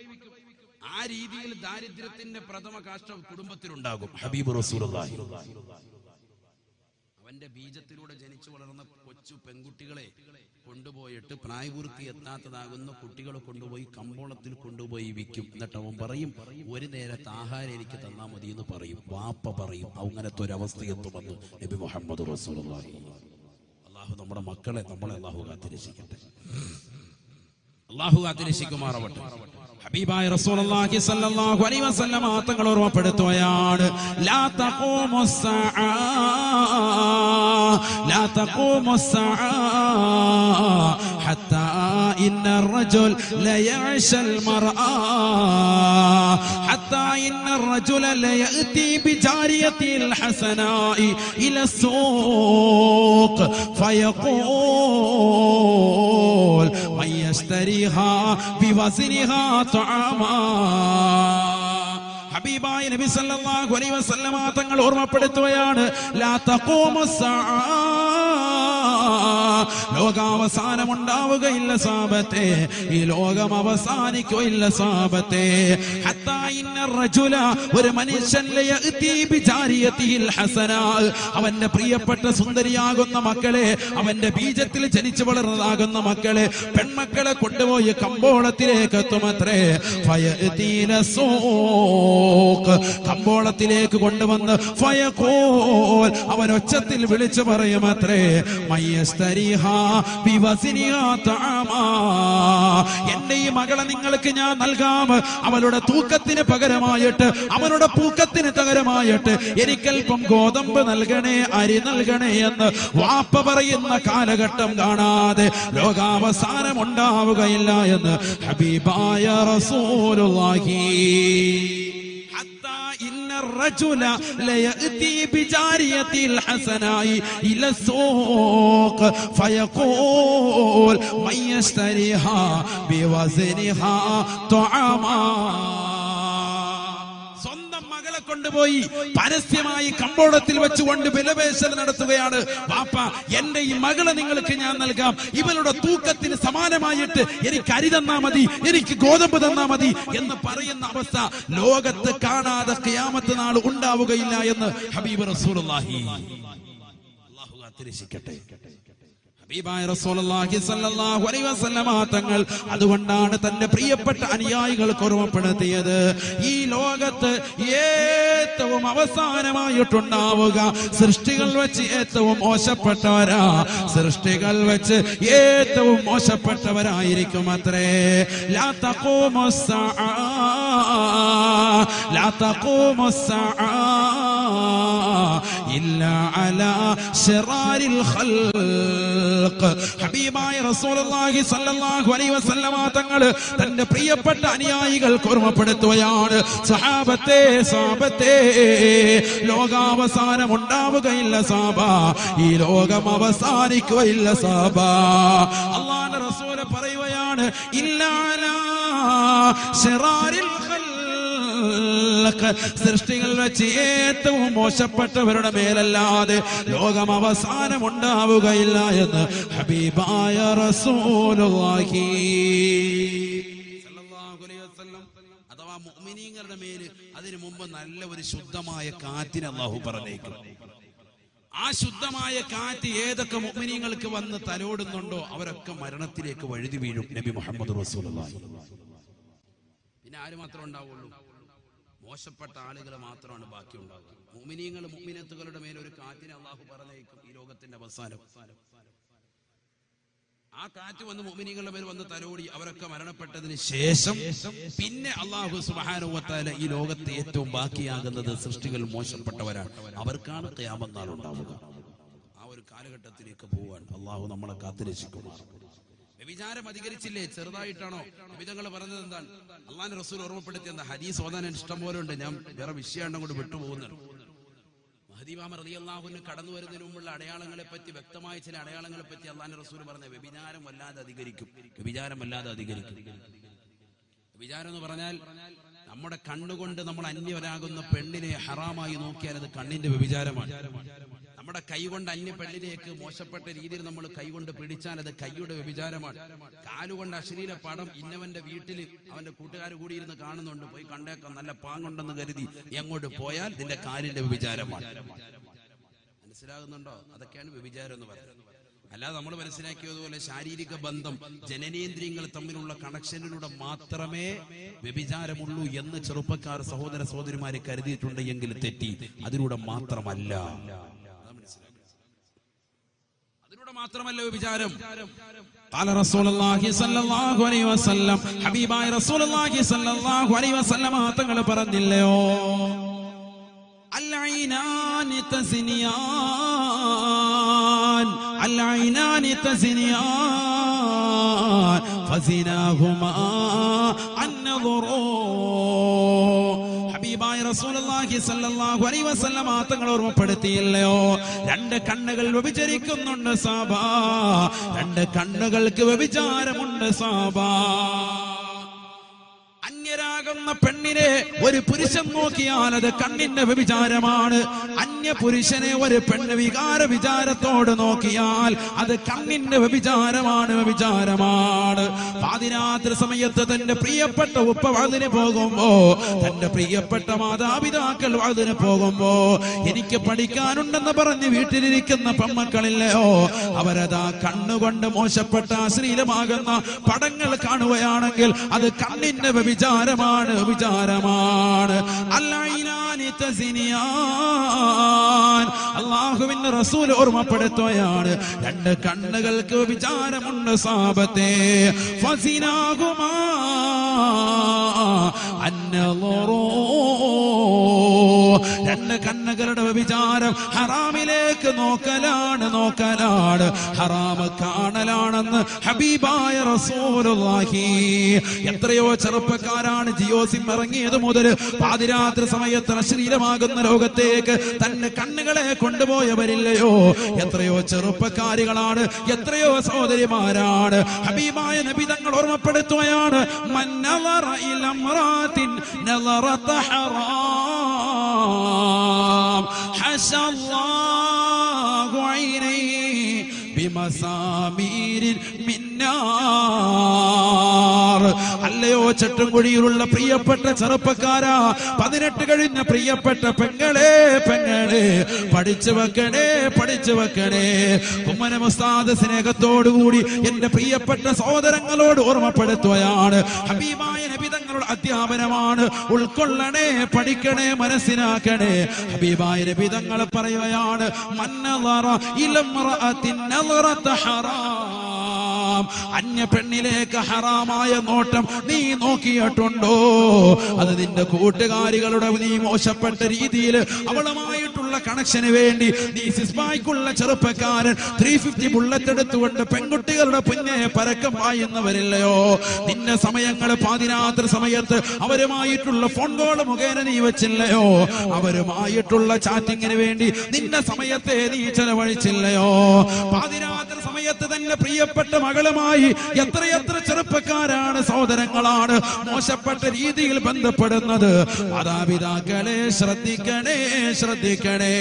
ആ രീതിയിൽ ദാരിദ്ര്യത്തിന്റെ പ്രഥമ കാഷ്ടം കുടുംബത്തിലുണ്ടാകും. ഹബീബ് റസൂലുള്ളാഹി അവന്റെ ബീജത്തിലൂടെ ജനിച്ചു വളർന്ന കൊച്ചു പെൺകുട്ടികളെ കൊണ്ടുപോയിട്ട് പ്രായപൂർത്തി എത്താത്തതാകുന്ന കുട്ടികളെ കൊണ്ടുപോയി കമ്പോളത്തിൽ കൊണ്ടുപോയി വിൽക്കും. എന്നിട്ട് അവൻ പറയും, ഒരു നേരത്തെ ആഹാരം എനിക്ക് തന്നാ മതി എന്ന് പറയും. വാപ്പ പറയും. അങ്ങനത്തെ ഒരു അവസ്ഥ എത്തുമെന്ന് നബി മുഹമ്മദ് റസൂലുള്ളാഹി. അല്ലാഹു നമ്മുടെ മക്കളെ, നമ്മളെ അല്ലാഹു കാത്തിരക്ഷിക്കട്ടെ. അല്ലാഹു കാത്തിരക്ഷിക്കുമാറാവട്ടെ. ഹബീബായ റസൂലുള്ളാഹി സ്വല്ലല്ലാഹു അലൈഹി വസല്ലമ തങ്ങൾ ഓർമ്മപ്പെടുത്തുകയാണ്, ലാ തഖൂമുസ്സഅ ഹത്താ ഇന്നർ റജുൽ ലയഅശൽ മർആ ഹത്താ ഇന്നർ റജുല ലയഅതി ബിജാരിയത്തിൽ ഹസനാഇ ഇലസ്സൂഖ് ഫയഖൂൽ മൻ യശ്തരിഹാ ബിവസ്നിഹാ തആമാ. ഹബീബായ നബി സല്ലല്ലാഹു അലൈഹി വസല്ലമ തങ്ങൾ ഓർമ്മപ്പെടുത്തുകയാണ്, ലാ തഖൂമുസ്സഅ, ലോകാവസാനം ഉണ്ടാവുകയില്ല സാബത്തെ. ഈ ലോകം അവസാനിക്കുകയില്ല സാബത്തെ. ഹത്താ ഇന്നർ റജുല, ഒരു മനുഷ്യൻ ലയഅതി ബിജാരിയതിൽ ഹസനാ, അവന്റെ പ്രിയപ്പെട്ട സുന്ദരിയാകുന്ന മക്കളെ, അവന്റെ ബീജത്തിൽ ജനിച്ചു വളർന്നതാകുന്ന മക്കളെ, പെൺമക്കളെ കൊണ്ടുപോയി കമ്പോളത്തിലേക്ക് എത്തുമത്രേ. ഫയഅതീന സൂഖ്, കമ്പോളത്തിലേക്ക് കൊണ്ടുവന്ന് ഫയഖൂൽ, അവൻ ഒച്ചത്തിൽ വിളിച്ചു പറയുമത്രേ, മയ്യസ്തരിഹാ ബിവസ്നിഹാ തആമാ, എന്റെ ഈ മകളെ നിങ്ങൾക്ക് ഞാൻ നൽകാം. അവളുടെ തൂക്കത്തിന് പകരമായിട്ട്, അവളുടെ പൂക്കത്തിന് പകരമായിട്ട് എനിക്കൽപ്പം ഗോതമ്പ് നൽകണേ, അരി നൽകണേ എന്ന് വാപ്പ പറയുന്ന കാലഘട്ടം കാണാതെ ലോകാവസാനം ഉണ്ടാവുകയില്ല എന്ന് ഹബീബായ റസൂലുള്ളാഹി. الرجل ليأتي بجارية الحسناء إلى السوق فيقول من يشتريها بوزنها طعاما. കൊണ്ടുപോയി പരസ്യമായി കമ്പോളത്തിൽ വെച്ചുകൊണ്ട് വിലപേശൽ നടത്തുകയാണ്. വാപ്പ, എന്റെ ഈ മകളെ നിങ്ങൾക്ക് ഞാൻ നൽകാം, ഇവളുടെ തൂക്കത്തിന് സമാനമായിട്ട് എനിക്ക് അരി തന്നാ മതി, എനിക്ക് ഗോതമ്പ് തന്നാ മതി എന്ന് പറയുന്ന അവസ്ഥ ലോകത്ത് കാണാതെ ഖിയാമത്ത് നാൾ ഉണ്ടാവുകയില്ല എന്ന് ഹബീബ് റസൂലുള്ളാഹി. അല്ലാഹു കാത്തിരക്ഷിക്കട്ടെ. ഹബീബായ റസൂലുള്ളാഹി സ്വല്ലല്ലാഹു അലൈഹി വസല്ലമ തങ്ങൾ അതുകൊണ്ടാണ് തന്റെ പ്രിയപ്പെട്ട അനുയായികൾക്ക് ഓർമ്മപ്പെടുത്തിയത്, ഈ ലോകത്ത് ഏറ്റവും അവസാനമായിട്ടുണ്ടാവുക സൃഷ്ടികൾ വെച്ച് ഏറ്റവും മോശപ്പെട്ടവരാ, സൃഷ്ടികൾ വെച്ച് ഏറ്റവും മോശപ്പെട്ടവരായിരിക്കും അത്രേ. ലാ തഖൂമുസ്സആ ലാ തഖൂമുസ്സആ ഇല്ലാ അലാ ശറാരിൽ ഖൽഖ്. ഹബീബായ റസൂലുള്ളാഹി സ്വല്ലല്ലാഹു അലൈഹി വസല്ലമ തങ്ങൾ തന്റെ പ്രിയപ്പെട്ട അനുയായികൾക്ക് ഓർമ്മപ്പെടുത്തുകയാണ്, സഹാബത്തെ ലോകാവസാനം ഉണ്ടാവുകയില്ല സാബ, ഈ ലോകം അവസാനിക്കുകയില്ല സാബ. അല്ലാഹുവിന്റെ റസൂൽ പറയുകയാണ്, ഇല്ലാ അലാ ശറാരിൽ സൃഷ്ടികൾ വെച്ച് ഏറ്റവും മോശപ്പെട്ടവരുടെ മേലല്ലാതെ ലോകം അവസാനം ഉണ്ടാവുകയില്ല എന്ന് ഹബീബായ റസൂലുള്ളാഹി സ്വല്ലല്ലാഹു അലൈഹി വസല്ലം. അഥവാ മുഅ്മിനീങ്ങളുടെ മേൽ അതിനു മുമ്പ് നല്ല ഒരു ശുദ്ധമായ കാറ്റിനെ അല്ലാഹു പറഞ്ഞേക്കും. ആ ശുദ്ധമായ കാറ്റ് ഏതൊക്കെ മുഅ്മിനീങ്ങൾക്ക് വന്ന് തലോടുന്നുണ്ടോ അവരൊക്കെ മരണത്തിലേക്ക് വഴുതി വീഴും. നബി മുഹമ്മദ് റസൂലുള്ളാഹി. പിന്നെ ആര് മാത്രമേ ഉണ്ടാവുള്ളൂ? മോശപ്പെട്ട ആളുകൾ മാത്രമാണ് ബാക്കി ഉണ്ടാകുക. മുഅ്മിനീങ്ങൾ മുഅ്മിനത്തുകളുടെ മേൽ ഒരു കാറ്റിനെ അല്ലാഹു പറഞ്ഞേക്കും ഈ ലോകത്തിന്റെ അവസാനം. ആ കാറ്റ് വന്ന് മുഅ്മിനീങ്ങളുടെ മേൽ വന്ന് തലോടി അവരൊക്കെ മരണപ്പെട്ടതിന് ശേഷം പിന്നെ അല്ലാഹു സുബ്ഹാനഹു വ തആല ഈ ലോകത്തെ ഏറ്റവും ബാക്കിയാകുന്നത് സൃഷ്ടികൾ മോശപ്പെട്ടവരാണ്. അവർക്കാണ് ഖിയാമത്ത് നാൾ ഉണ്ടാവുക. ആ ഒരു കാലഘട്ടത്തിലേക്ക് പോവാൻ അല്ലാഹു നമ്മളെ കാത്തുരക്ഷിക്കുമാർ. വ്യഭിചാരം അധികരിച്ചില്ലേ? ചെറുതായിട്ടാണോ? നബിതങ്ങൾ പറഞ്ഞത് എന്താണ്? അള്ളാഹുവിന്റെ റസൂൽ ഓർമ്മപ്പെടുത്തിയ എന്താ? ഹദീസ് ഓതാൻ ഇഷ്ടം പോലെ ഉണ്ട്, ഞാൻ വേറെ വിഷയം കൊണ്ട് വിട്ടുപോകുന്നുണ്ട്. മഹ്ദി ഇമാം റളിയല്ലാഹു അൻഹു കടന്നു വരുന്നതിന് മുമ്പുള്ള അടയാളങ്ങളെ പറ്റി, വ്യക്തമായ ചില അടയാളങ്ങളെ പറ്റി അള്ളാഹുവിന്റെ റസൂൽ പറഞ്ഞ വ്യഭിചാരം വല്ലാതെ അധികരിക്കും. വ്യഭിചാരം എന്ന് പറഞ്ഞാൽ നമ്മുടെ കണ്ണുകൊണ്ട് നമ്മൾ അന്യവരാകുന്ന പെണ്ണിനെ ഹറാമായി നോക്കിയാൽ അത് കണ്ണിന്റെ വ്യഭിചാരമാണ്. നമ്മുടെ കൈ കൊണ്ട് അന്യ പെണ്ണിലേക്ക് മോശപ്പെട്ട രീതിയിൽ നമ്മൾ കൈകൊണ്ട് പിടിച്ചാൽ അത് കൈയുടെ വ്യഭിചാരമാണ്. കാലുകൊണ്ട് അശ്ലീല പടം ഇന്നവന്റെ വീട്ടിൽ അവന്റെ കൂട്ടുകാർ കൂടി ഇരുന്ന് കാണുന്നുണ്ട്, പോയി കണ്ടേക്കാം, നല്ല പാങ്ങുണ്ടെന്ന് കരുതി എങ്ങോട്ട് പോയാൽ നിന്റെ കാലിന്റെ വ്യഭിചാരമാണ്. മനസ്സിലാകുന്നുണ്ടോ? അതൊക്കെയാണ് വ്യഭിചാരം എന്ന് പറയുന്നത്. അല്ലാതെ നമ്മൾ മനസ്സിലാക്കിയതുപോലെ ശാരീരിക ബന്ധം ജനനേന്ദ്രിയങ്ങൾ തമ്മിലുള്ള കണക്ഷനിലൂടെ മാത്രമേ വ്യഭിചാരമുള്ളൂ എന്ന് ചെറുപ്പക്കാർ സഹോദര സഹോദരിമാരെ കരുതിയിട്ടുണ്ട് എങ്കിൽ തെറ്റി. അതിലൂടെ മാത്രമല്ല വ്യഭിചാരം. ഖാല റസൂലുള്ളാഹി സ്വല്ലല്ലാഹു അലൈഹി വസല്ലം, ഹബീബായ റസൂലുള്ളാഹി സ്വല്ലല്ലാഹു അലൈഹി വസല്ലം തങ്ങൾ പറഞ്ഞില്ലയോ, അൽഐനാനി തസ്നിയാൻ അൽഐനാനി തസ്നിയാൻ ഫസിനാഹുമാ അന്നദുറൂ. ഹബീബായ റസൂലുള്ളാഹി സ്വല്ലല്ലാഹു അലൈഹി വസല്ലം തങ്ങൾ ഓർമ്മപ്പെടുത്തിയില്ലയോ, രണ്ട് കണ്ണുകൾ വ്യഭിചരിക്കുന്നുണ്ട് സാബാ, രണ്ട് കണ്ണുകൾക്ക് വ്യഭിചാരമുണ്ട് സാബാ. അന്യരാകുന്ന പെണ്ണിനെ ഒരു പുരുഷൻ നോക്കിയാൽ അത് കണ്ണിന്റെ വ്യഭിചാരമാണ്. അന്യ പുരുഷനെ ഒരു പെണ്ണ് വിചാരത്തോട് നോക്കിയാൽ അത് കണ്ണിന്റെ വ്യഭിചാരമാണ്. പാതിരാത്രി സമയത്ത് തന്റെ പ്രിയപ്പെട്ട ഉപ്പ വഅദിന് പോകുമ്പോ, തന്റെ പ്രിയപ്പെട്ട മാതാപിതാക്കൾ വഅദിന് പോകുമ്പോ എനിക്ക് പഠിക്കാനുണ്ടെന്ന് പറഞ്ഞ് വീട്ടിലിരിക്കുന്ന പെൺമക്കളില്ലയോ, അവരതാ കണ്ണുകൊണ്ട് മോശപ്പെട്ട അശ്ലീലമാകുന്ന പടങ്ങൾ കാണുകയാണെങ്കിൽ അത് കണ്ണിന്റെ വ്യഭിചാരമാണ്. അല്ലാഹുവിന്റെ റസൂൽ ഓർമ്മപ്പെടുത്തുകയാണ്, രണ്ട് കണ്ണുകൾക്ക് വ്യഭിചാരമുണ്ട് സാബത്തെ. ഫസിനാഹുമാ അന്നദുറൂ. രണ്ട് കണ്ണുകളുടെ വ്യഭിചാരം ഹറാമിലേക്ക് നോക്കലാണ്, ഹറാമ് കാണലാണെന്ന് ഹബീബായ റസൂലുള്ളാഹി. എത്രയോ ചെറുപ്പക്കാരാണ് ജിയോ സിം ഇറങ്ങിയത് മുതൽ പാതിരാത്രി സമയത്ത് അശ്ലീലമാകുന്ന ലോകത്തേക്ക് തന്റെ കണ്ണുകളെ കൊണ്ടുപോയവരില്ലയോ? എത്രയോ ചെറുപ്പക്കാരികളാണ്, എത്രയോ സഹോദരിമാരാണ്. ഹബീബായ നബി തങ്ങൾ ഓർമ്മപ്പെടുത്തുകയാണ്, മൻ നളറ ഇല ഇംറാത്തിൻ നളറത ഹറാം ഹശല്ലാഹു ഐനൈഹി ബിമസാമീരിൻ മിൻ നാർ. അല്ലയോ ചട്ടംകുഴിയിലുള്ള പ്രിയപ്പെട്ട ചെറുപ്പക്കാരാ, 18 കഴിഞ്ഞ പ്രിയപ്പെട്ട പെങ്ങളെ പഠിച്ചു വെക്കണേ. ഉമ്മന ഉസ്താദ് സ്നേഹത്തോടുകൂടി എന്റെ പ്രിയപ്പെട്ട സഹോദരങ്ങളോട് ഓർമ്മപ്പെടുത്തുകയാണ്. ഹബീബായ നബി തങ്ങളുടെ അധ്യാപനമാണ്. ഉൾക്കൊള്ളണേ, പഠിക്കണേ, മനസ്സിലാക്കണേ. ഹബീബായ നബി തങ്ങൾ പറയുകയാണ്, മന്നളറ ഇലംറഅത്തിൻ നളറത ഹറാം. അന്യ പെണ്ണിലേക്ക് ഹറാമായ നോട്ടം നീ നോക്കിയിട്ടുണ്ടോ? അത് നിന്റെ കൂട്ടുകാരികളുടെ നീ മോശപ്പെട്ട രീതിയിൽ അവളുമായിട്ടുള്ള കണക്ഷന് വേണ്ടി നീ സിസ്ബായ്ക്കുള്ള ചെറുപ്പക്കാരൻ 350 ബുള്ളറ്റ് എടുത്തുകൊണ്ട് പെൺകുട്ടികളുടെ പുന്നെ പരക്കം പായുന്നവരില്ലയോ? നിന്റെ സമയങ്ങൾ പാതിരാത്രി സമയത്ത് അവരുമായിട്ടുള്ള ഫോൺ കോൾ മുഖേന നീ വെച്ചില്ലയോ? അവരുമായിട്ടുള്ള ചാറ്റിങ്ങിന് വേണ്ടി നിന്റെ സമയത്തെ നീ ചെലവഴിച്ചില്ലയോ? പാതിരാത്രി സമയത്ത് തന്നെ പ്രിയപ്പെട്ട മകളുമായി എത്രയെത്ര ചെറുപ്പക്കാരാണ്, സഹോദരങ്ങളാണ് മോശപ്പെട്ട രീതിയിൽ ബന്ധപ്പെടുന്നത്. മാതാപിതാക്കളെ ശ്രദ്ധിക്കണേ.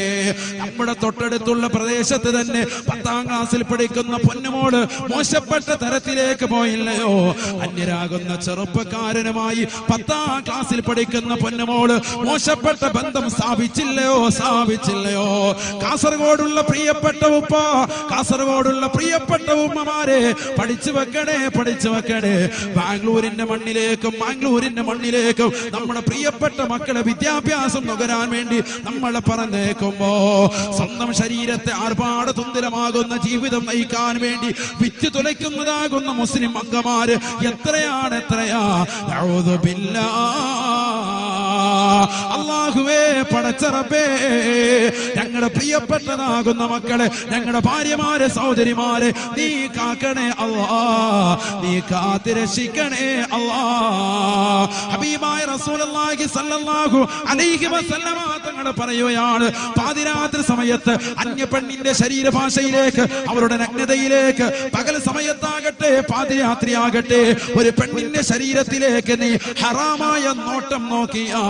നമ്മുടെ തൊട്ടടുത്തുള്ള പ്രദേശത്ത് തന്നെ 10ാം ക്ലാസ്സിൽ പഠിക്കുന്ന പൊന്നുമോള് മോശപ്പെട്ട തരത്തിലേക്ക് പോയില്ലയോ? അന്യരാകുന്ന ചെറുപ്പക്കാരനുമായി 10ാം ക്ലാസ്സിൽ പഠിക്കുന്ന പൊന്നുമോള് മോശപ്പെട്ട ബന്ധം സ്ഥാപിച്ചില്ലയോ? കാസർഗോഡുള്ള പ്രിയപ്പെട്ട ഉപ്പ, കാസർഗോഡുള്ള പ്രിയപ്പെട്ട ഉമ്മമാരെ പഠിച്ചു വെക്കണേ. ബാംഗ്ലൂരിന്റെ മണ്ണിലേക്കും നമ്മുടെ പ്രിയപ്പെട്ട മക്കളെ വിദ്യാഭ്യാസം നുകരാൻ വേണ്ടി നമ്മളെ പറഞ്ഞേക്കുമ്പോ സ്വന്തം ശരീരത്തെ ആർഭാട തുന്തിരമാകുന്ന ജീവിതം നയിക്കാൻ വേണ്ടി വിറ്റ് തുലയ്ക്കുന്നതാകുന്ന മുസ്ലിം അംഗമാര് എത്രയാ. നഊദു ബില്ലാഹ്. അല്ലാഹുവേ, പടച്ചറബേ, ഞങ്ങളുടെ പ്രിയപ്പെട്ടതാകുന്ന മക്കളെ, ഞങ്ങളുടെ ഭാര്യമാരെ, സഹോദരിമാരെ നീ കാക്കണേ അല്ലാ, നീ കാത്തിരക്ഷിക്കണേ അല്ലാ. ഹബീബായ റസൂലുള്ളാഹി സ്വല്ലല്ലാഹു അലൈഹി വസല്ലമ തങ്ങൾ പറയുകയാണ്, പാതിരാത്രി സമയത്ത് അന്യ പെണ്ണിന്റെ ശരീരഭാഷയിലേക്ക്, അവരുടെ നഗ്നതയിലേക്ക്, പകൽ സമയത്താകട്ടെ പാതിരാത്രിയാകട്ടെ, ഒരു പെണ്ണിന്റെ ശരീരത്തിലേക്ക് നീ ഹറാമായ നോട്ടം നോക്കിയാ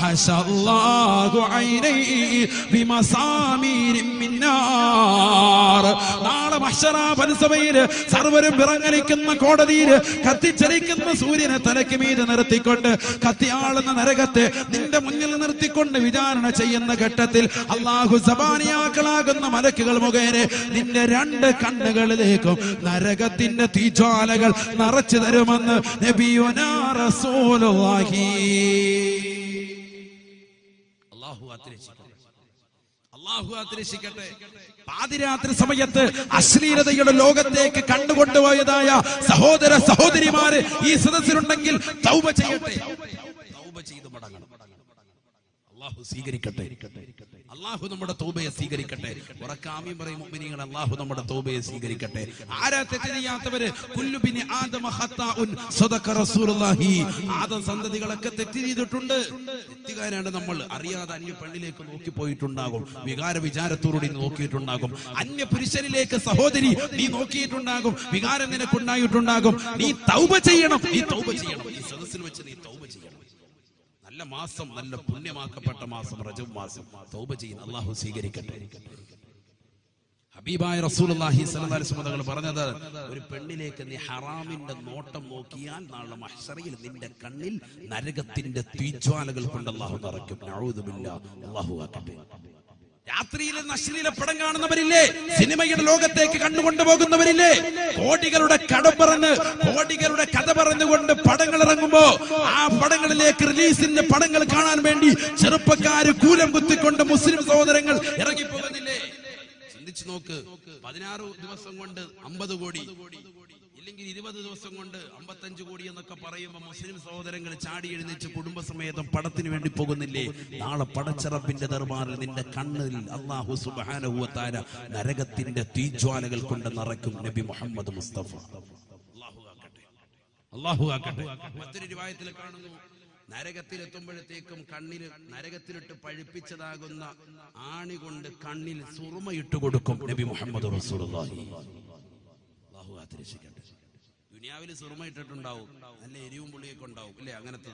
ഹശല്ലാഹു ഐനൈഹി ബിമസാമീരിൻ മിൻ നാർ. നാളെ മഹ്ശറ വൻസഭയില് സർവരും വിറങ്ങലിക്കുന്ന കോടതിയില് കത്തിച്ചലിക്കുന്ന സൂര്യനെ തലയ്ക്ക് മീതെ നിർത്തിക്കൊണ്ട് കത്തിയാളുന്ന നരകത്തെ നിന്റെ മുന്നിൽ നിർത്തിക്കൊണ്ട് വിചാരണ ചെയ്യുന്ന ഘട്ടത്തിൽ അല്ലാഹു സബാനിയാക്കളാകുന്ന മലക്കുകൾ മുഖേന നിന്റെ 2 കണ്ണുകളിലേക്കും നരകത്തിന്റെ തീജ്വാലകൾ നിറച്ചു തരുമെന്ന് നബിയുനാ റസൂലുള്ളാഹി. അല്ലാഹു ആദരിക്കട്ടെ. പാതിരാത്രി സമയത്ത് അശ്ലീലതയുടെ ലോകത്തേക്ക് കണ്ടുകൊണ്ടുപോയതായ സഹോദര സഹോദരിമാര് ഈ സദസ്സിലുണ്ടെങ്കിൽ തൗബ ചെയ്യട്ടെ, തൗബ ചെയ്ത് മടങ്ങണം. അല്ലാഹു സ്വീകരിക്കട്ടെ. അല്ലാഹു നമ്മുടെ തൗബയെ സ്വീകരിക്കട്ടെ. ഉറക്കാമീൻ പറയും മുഅ്മിനീങ്ങൾ, അല്ലാഹു നമ്മുടെ തൗബയെ സ്വീകരിക്കട്ടെ. ആരാ തെറ്റ് ചെയ്യാത്തവര്? കുല്ലു ബിനി ആദമ ഖത്താഉൻ സദഖ റസൂലുള്ളാഹി. ആദം സന്തതികളൊക്കെ തെറ്റ് ചെയ്തിട്ടുണ്ട്. തെറ്റുകാരാണ് നമ്മൾ. അറിയാതെ അന്യ പെണ്ണിലേക്ക് നോക്കിപ്പോയിട്ടുണ്ടാകും, വികാര വിചാരത്തോടുകൂടി നോക്കിയിട്ടുണ്ടാകും. അന്യ പുരുഷനിലേക്ക് സഹോദരി നീ നോക്കിയിട്ടുണ്ടാകും, വികാരം നിനക്കുണ്ടായിട്ടുണ്ടാകും. നീ തൗബ ചെയ്യണം. ഈ സദസ്സിൽ വെച്ച് നീ തൗബ ചെയ്യണം. നല്ല മാസം, നല്ല പുണ്യമാക്കപ്പെട്ട മാസം റജബ് മാസം. തൗബ ചെയ്യുന്ന അല്ലാഹു സ്വീകരിക്കട്ടെ. ഹബീബായ റസൂലുള്ളാഹി സ്വല്ലല്ലാഹു അലൈഹി വസല്ലം തങ്ങൾ പറഞ്ഞത്, ഒരു പെണ്ണിലേക്ക് നീ ഹറാമിന്റെ നോട്ടം നോക്കിയാൽ നാളെ മഹ്ശറയിൽ നിന്റെ കണ്ണിൽ നരകത്തിന്റെ തീജ്വാലകൾ കൊണ്ട് അല്ലാഹു നിറയ്ക്കും. നഊദു ബില്ലാഹ്. അല്ലാഹു ആക്കട്ടെ. രാത്രിയിൽ അശ്ലീല പടം കാണുന്നവരില്ലേ? സിനിമയുടെ ലോകത്തേക്ക് കണ്ടുകൊണ്ടുപോകുന്നവരില്ലേ? കോടികളുടെ കോടികളുടെ കഥ പറഞ്ഞുകൊണ്ട് പടങ്ങൾ ഇറങ്ങുമ്പോ ആ പടങ്ങളിലേക്ക് റിലീസിന്റെ പടങ്ങൾ കാണാൻ വേണ്ടി ചെറുപ്പക്കാര് കൂലം കുത്തിക്കൊണ്ട് മുസ്ലിം സഹോദരങ്ങൾ ഇറങ്ങിപ്പോകുന്നില്ലേ? ചിന്തിച്ചു നോക്ക്. 16 ദിവസം കൊണ്ട് 50 കോടി, ഇല്ലെങ്കിൽ 20 ദിവസം കൊണ്ട് 55 കോടി എന്നൊക്കെ പറയുമ്പോൾ മുസ്ലിം സഹോദരങ്ങൾ ചാടി എഴുന്നേറ്റ് കുടുംബസമേതം പടത്തിന് വേണ്ടി പോകുന്നില്ലേ? നാളെ പടച്ചറബിന്റെ ദർബാറിൽ നിന്റെ കണ്ണിൽ അല്ലാഹു സുബ്ഹാനഹു വ തആല നരകത്തിന്റെ തീജ്വാലകൾ കൊണ്ട് നിറയ്ക്കും. നബി മുഹമ്മദ് മുസ്തഫ. അല്ലാഹു ആക്കട്ടെ. മറ്റൊരു റിവായത്തിൽ കാണുന്നു, നരകത്തിലെത്തുമ്പോഴത്തേക്കും കണ്ണിൽ നരകത്തിലിട്ട് പഴുപ്പിച്ചതാകുന്ന ആണി കൊണ്ട് കണ്ണിൽ സുറുമയിട്ട് കൊടുക്കും നബി മുഹമ്മദ് റസൂലുള്ളാഹി. അല്ലാഹു ആദരിക്കട്ടെ. ദുനിയാവിൽ സുറുമ ഇട്ടിട്ടുണ്ടാവും, നല്ല എരിവും പുളിയൊക്കെ ഉണ്ടാവും, അല്ലേ? അങ്ങനത്തെ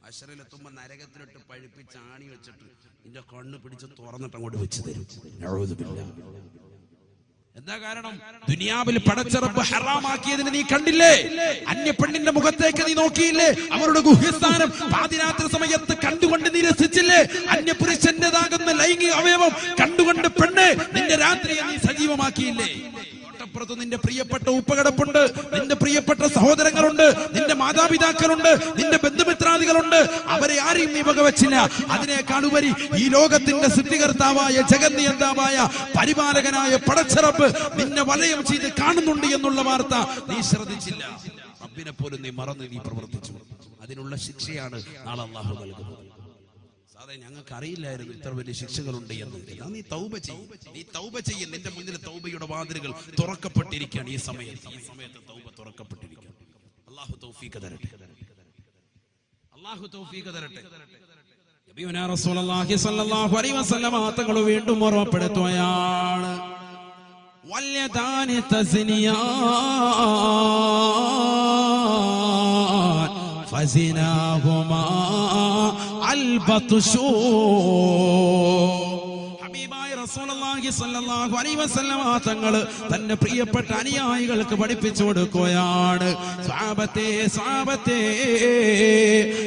അശ്വറിലെത്തുമ്പോ നരകത്തിലിട്ട് പഴുപ്പിച്ച് ആണി വെച്ചിട്ട് നിന്റെ കണ്ണ് പിടിച്ച് തുറന്നിട്ട് അങ്ങോട്ട് വെച്ച് തരും. എന്താ കാരണം? ദുനിയാവിൽ പടച്ചറപ്പ് ഹറാമാക്കിയതിന് നീ കണ്ടില്ലേ? അന്യ പെണ്ണിന്റെ മുഖത്തേക്ക് നീ നോക്കിയില്ലേ? അവരുടെ ഗുഹ്യസ്ഥാനം പാതിരാത്രി സമയത്ത് കണ്ടുകൊണ്ട് നീ രസിച്ചില്ലേ? അന്യ പുരുഷന്റേതാകുന്ന ലൈംഗിക അവയവം കണ്ടുകൊണ്ട് പെണ്ണ് നിന്റെ രാത്രിയെ നീ സജീവമാക്കിയില്ലേ? തൊട്ടപ്പുറത്ത് നിന്റെ പ്രിയപ്പെട്ട ഉപ്പകിടപ്പുണ്ട്, നിന്റെ പ്രിയപ്പെട്ട സഹോദരങ്ങളുണ്ട്, നിന്റെ മാതാപിതാക്കളുണ്ട്, നിന്റെ ബന്ധുമിത്രാദികളുണ്ട്. അവരെ ആരെയും നീ വകവച്ചില്ല. അതിനേക്കാൾ ഉപരി ഈ ലോകത്തിന്റെ സൃഷ്ടികർത്താവായ ജഗന്നിയന്താവായ പരിപാലകനായ പടച്ചറപ്പ് നിന്നെ വലയം ചെയ്ത് കാണുന്നുണ്ട് എന്നുള്ള വാർത്ത നീ ശ്രദ്ധിച്ചില്ല. റബ്ബിനെ പോലും നീ മറന്ന് നീ പ്രവർത്തിച്ചു. അതിനുള്ള ശിക്ഷയാണ് നാളെ അല്ലാഹു നൽകുന്നത്. അതെ, ഞങ്ങൾക്ക് അറിയില്ലായിരുന്നു ഇത്ര വലിയ ശിക്ഷകളുണ്ട് എന്ന്. നീ തൗബ ചെയ്യും, നീ തൗബ ചെയ്യും. നിന്റെ മുന്നിൽ തൗബയുടെ വാതിലുകൾ തുറക്കപ്പെട്ടിരിക്കുകയാണ്. ഈ സമയത്ത് തൗബ തുറക്കപ്പെട്ടിരിക്കുകയാണ്. അല്ലാഹു തൗഫീഖ് തരട്ടെ, അല്ലാഹു തൗഫീഖ് തരട്ടെ. നബിയുനാ റസൂലുള്ളാഹി സ്വല്ലല്ലാഹു അലൈഹി വസല്ലം തങ്ങൾ വീണ്ടും ഓർമ്മപ്പെടുത്തുകയാണ്, വല്യദാനി തസ്നിയാൻ ഫസിനാഹുമാ അൽബത്ശൂ. ഹബീബായ റസൂലുള്ളാഹി സ്വല്ലല്ലാഹു അലൈഹി വസല്ലം തങ്ങൾ തന്റെ പ്രിയപ്പെട്ട അനുയായികൾക്ക് പഠിപ്പിച്ചു കൊടുക്കുകയാണ്, സ്വഹാബത്തെ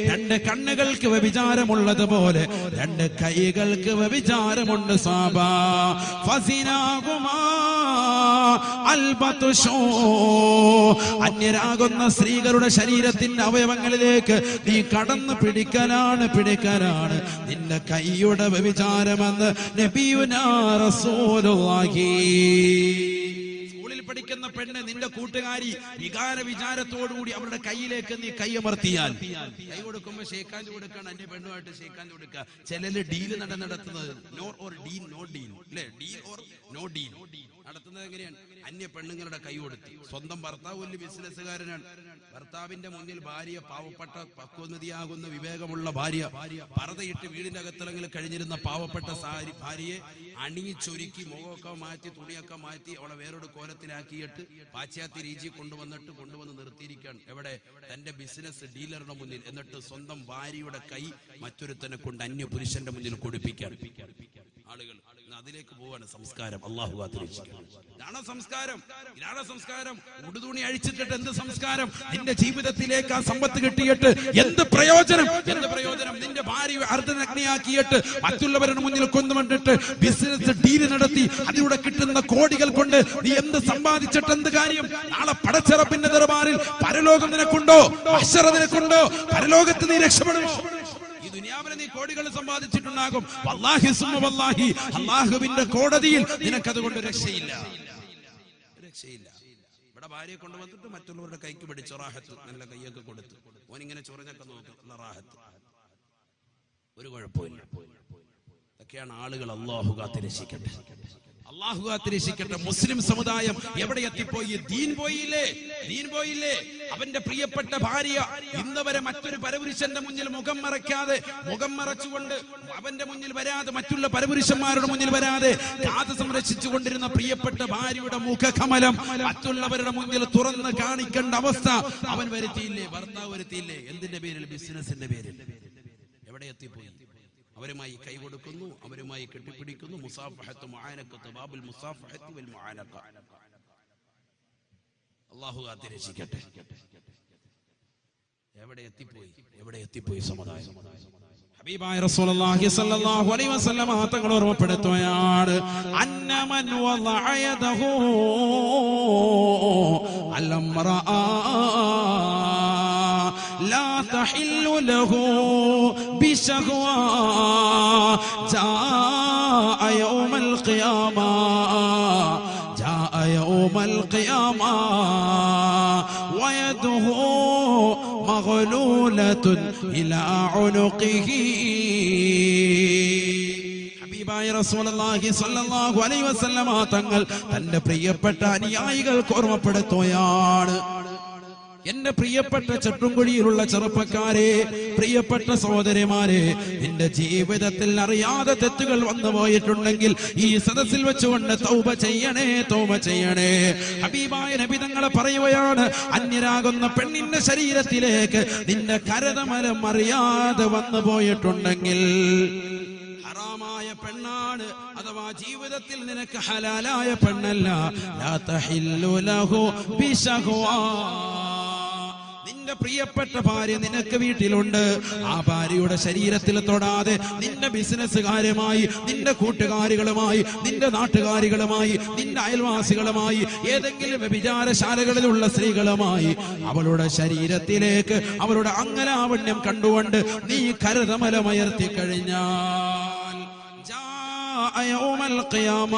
രണ്ട് കണ്ണുകൾക്ക് വ്യഭിചാരമുള്ളതുപോലെ രണ്ട് കൈകൾക്ക് വ്യഭിചാരമുണ്ട്. സ്വഹാബാ ഫസിനാഹുമാ അൽബത്ശൂ. അന്യരാകുന്ന സ്ത്രീകളുടെ ശരീരത്തിന്റെ അവയവങ്ങളിലേക്ക് നീ കടന്നു പിടിക്കലാണ് നിന്റെ കൈയുടെ വ്യഭിചാരമെന്ന് നബിയുനാ റസൂലുള്ളാഹി. സ്കൂളിൽ പഠിക്കുന്ന പെണ്ണ് നിന്റെ കൂട്ടുകാരി വികാര വിചാരത്തോടുകൂടി അവരുടെ കൈയിലേക്ക് നീ കൈയമർത്തിയാൽ, കൈ കൊടുക്കുമ്പോ ഷേക്കാൻഡ് കൊടുക്കണം, എന്റെ പെണ്ണുമായിട്ട് ഷേക്കാൻഡ് കൊടുക്കുക. ചിലര് ഡീല് നടത്തുന്നത് no or deal no deal, അല്ലെ? ഡീൽ ഓർ നോ ഡീൽ നടത്തുന്നത് എങ്ങനെയാണ്? അന്യ പെണ്ണുങ്ങളുടെ കൈ കൊടുത്ത്. സ്വന്തം ഭർത്താവ് വലിയ ബിസിനസ്സുകാരനാണ്. ഭർത്താവിന്റെ മുന്നിൽ ഭാര്യ പാവപ്പെട്ട പക്വനിധിയാകുന്ന വിവേകമുള്ള ഭാര്യ, പർദ്ദയിട്ട് വീടിന്റെ അകത്തിളങ്ങിൽ കഴിഞ്ഞിരുന്ന പാവപ്പെട്ട ഭാര്യയെ അണിയിച്ചൊരുക്കി മുഖമൊക്കെ മാറ്റി തുണിയൊക്കെ മാറ്റി അവളെ വേറൊരു കോലത്തിലാക്കിയിട്ട് പാശ്ചാത്യ രീതി കൊണ്ടുവന്ന് നിർത്തിയിരിക്കുകയാണ്. എവിടെ? തന്റെ ബിസിനസ് ഡീലറുടെ മുന്നിൽ. എന്നിട്ട് സ്വന്തം ഭാര്യയുടെ കൈ മറ്റൊരുത്തനെ കൊണ്ട് അന്യ പുരുഷന്റെ മുന്നിൽ കൊടുപ്പിക്കാൻ ആളുകൾ. അതിലേക്ക് പോവാണ് സംസ്കാരം. അല്ലാഹു കാത്തിരക്ഷിക്കണം. ഇതാണ് സംസ്കാരം. ഉടുതുണി അഴിച്ചിട്ടിട്ട് എന്ത് സംസ്കാരം? നിന്റെ ജീവിതത്തിലേക്ക് ആ സമ്പത്ത് കിട്ടിയിട്ട് എന്ത് പ്രയോജനം? നിന്റെ ഭാര്യ അർദ്ധനഗ്നിയാക്കിയിട്ട് മറ്റുള്ളവരുടെ മുന്നിൽ കൊണ്ടുവന്നിട്ട് ബിസിനസ് ഡീല് നടത്തി അതിലൂടെ കിട്ടുന്ന കോടികൾ കൊണ്ട് നീ എന്ത് സമ്പാദിച്ചിട്ട് എന്ത് കാര്യം? നാളെ പടച്ചറപ്പിന്റെ ദർബാറിൽ പരലോകം നിനക്കുണ്ടോ? അശ്റ നിനക്കുണ്ടോ? പരലോകത്ത് നീ രക്ഷപ്പെടുമോ? ഈ ദുനിയാവിലെ നീ കോടികൾ സമ്പാദിച്ചിട്ടുണ്ടാകും. വല്ലാഹി സുമ്മ വല്ലാഹി, അല്ലാഹുവിന്റെ കോടതിയിൽ നിനക്കതുകൊണ്ട് രക്ഷയില്ല. ഇവിടെ ഭാര്യയെ കൊണ്ടുവന്നിട്ട് മറ്റുള്ളവരുടെ കൈക്ക് പിടിച്ച് റാഹത്ത്, നല്ല കൈയൊക്കെ കൊടുത്ത് ഓനിങ്ങനെ ചൊറിഞ്ഞൊക്കെ നോക്കും, റാഹത്ത്, ഒരു കുഴപ്പമില്ല. ഇതൊക്കെയാണ് ആളുകൾ. അല്ലാഹു കാത്തിരക്ഷിക്കട്ടെ, അല്ലാഹു കാത്തിരക്ഷിക്കട്ടെ. മുസ്ലിം സമുദായം എവിടെ എത്തിപ്പോയി? ദീൻ പോയില്ലേ? അവന്റെ പ്രിയപ്പെട്ട ഭാര്യ ഇന്ന് വരെ മറ്റൊരു പരപുരുഷന്റെ മുന്നിൽ മുഖം മറച്ചുകൊണ്ട് അവന്റെ മുന്നിൽ വരാതെ, മറ്റുള്ള പരപുരുഷന്മാരുടെ മുന്നിൽ വരാതെ കാത് സംരക്ഷിച്ചു കൊണ്ടിരുന്ന പ്രിയപ്പെട്ട ഭാര്യയുടെ മുഖകമലം മറ്റുള്ളവരുടെ മുന്നിൽ തുറന്ന് കാണിക്കേണ്ട അവസ്ഥ അവൻ വരുത്തിയില്ലേ? ഭർത്താവ് വരുത്തിയില്ലേ? എന്തിന്റെ പേരിൽ? ബിസിനസിന്റെ പേരിൽ. എവിടെ എത്തിപ്പോയി? അവരുമായി കൈ കൊടുക്കുന്നു, അവരുമായി കെട്ടിപ്പിടിക്കുന്നു. മുസാഫഹത്ത് മുആനഖത്ത്, ബാബുൽ മുസാഫഹത്ത് വൽ മുആനഖ. അല്ലാഹു കാത്തിരക്ഷിക്കട്ടെ. എവിടെ എത്തിപ്പോയി സമുദായം? ഹബീബായ റസൂലുള്ളാഹി സ്വല്ലല്ലാഹു അലൈഹി വസല്ലം തങ്ങൾ ഓർമ്മപ്പെടുത്തുകയാണ്, അന്നമൻ വളഅ യദഹു അൽമറഅ لا تحل له بشهوة جاء يوم القيامة ويده مغلولة إلى عنقه. ഹബീബായ റസൂലുള്ളാഹി സ്വല്ലല്ലാഹു അലൈഹി വസല്ലം തങ്ങൾ തന്റെ പ്രിയപ്പെട്ട അനുയായികൾക്ക് ഓർമ്മപ്പെടുത്തുകയാണ്, എന്റെ പ്രിയപ്പെട്ട ചട്ടുംകുഴിയിലുള്ള ചെറുപ്പക്കാരെ, പ്രിയപ്പെട്ട സഹോദരിമാരെ, എന്റെ ജീവിതത്തിൽ അറിയാതെ തെറ്റുകൾ വന്നു പോയിട്ടുണ്ടെങ്കിൽ ഈ സദസ്സിൽ വെച്ചുകൊണ്ട് തൗബ ചെയ്യണേ, തൗബ ചെയ്യണേ. ഹബീബായ നബി തങ്ങൾ പറയുകയാണ്, അന്യരാകുന്ന പെണ്ണിന്റെ ശരീരത്തിലേക്ക് നിന്റെ കരതമലം അറിയാതെ വന്നു പോയിട്ടുണ്ടെങ്കിൽ ഹറാമായ പെണ്ണാണ്, അഥവാ ജീവിതത്തിൽ നിനക്ക് ഹലാലായ പെണ്ണല്ല. ലാ തഹില്ലു ലഹു ബിശഹ്വാ. നിന്റെ പ്രിയപ്പെട്ട ഭാര്യ നിനക്ക് വീട്ടിലുണ്ട്, ആ ഭാര്യയുടെ ശരീരത്തിൽ തൊടാതെ നിന്റെ ബിസിനസ്സുകാരുമായി, നിന്റെ കൂട്ടുകാരികളുമായി, നിന്റെ നാട്ടുകാരികളുമായി, നിന്റെ അയൽവാസികളുമായി, ഏതെങ്കിലും വ്യഭിചാരശാലകളിലുള്ള സ്ത്രീകളുമായി അവളുടെ ശരീരത്തിലേക്ക് അവളുടെ അംഗലാവണ്യം കണ്ടുകൊണ്ട് നീ കരതമലമയർത്തി കഴിഞ്ഞാൽ യൗമൽ ഖിയാമ.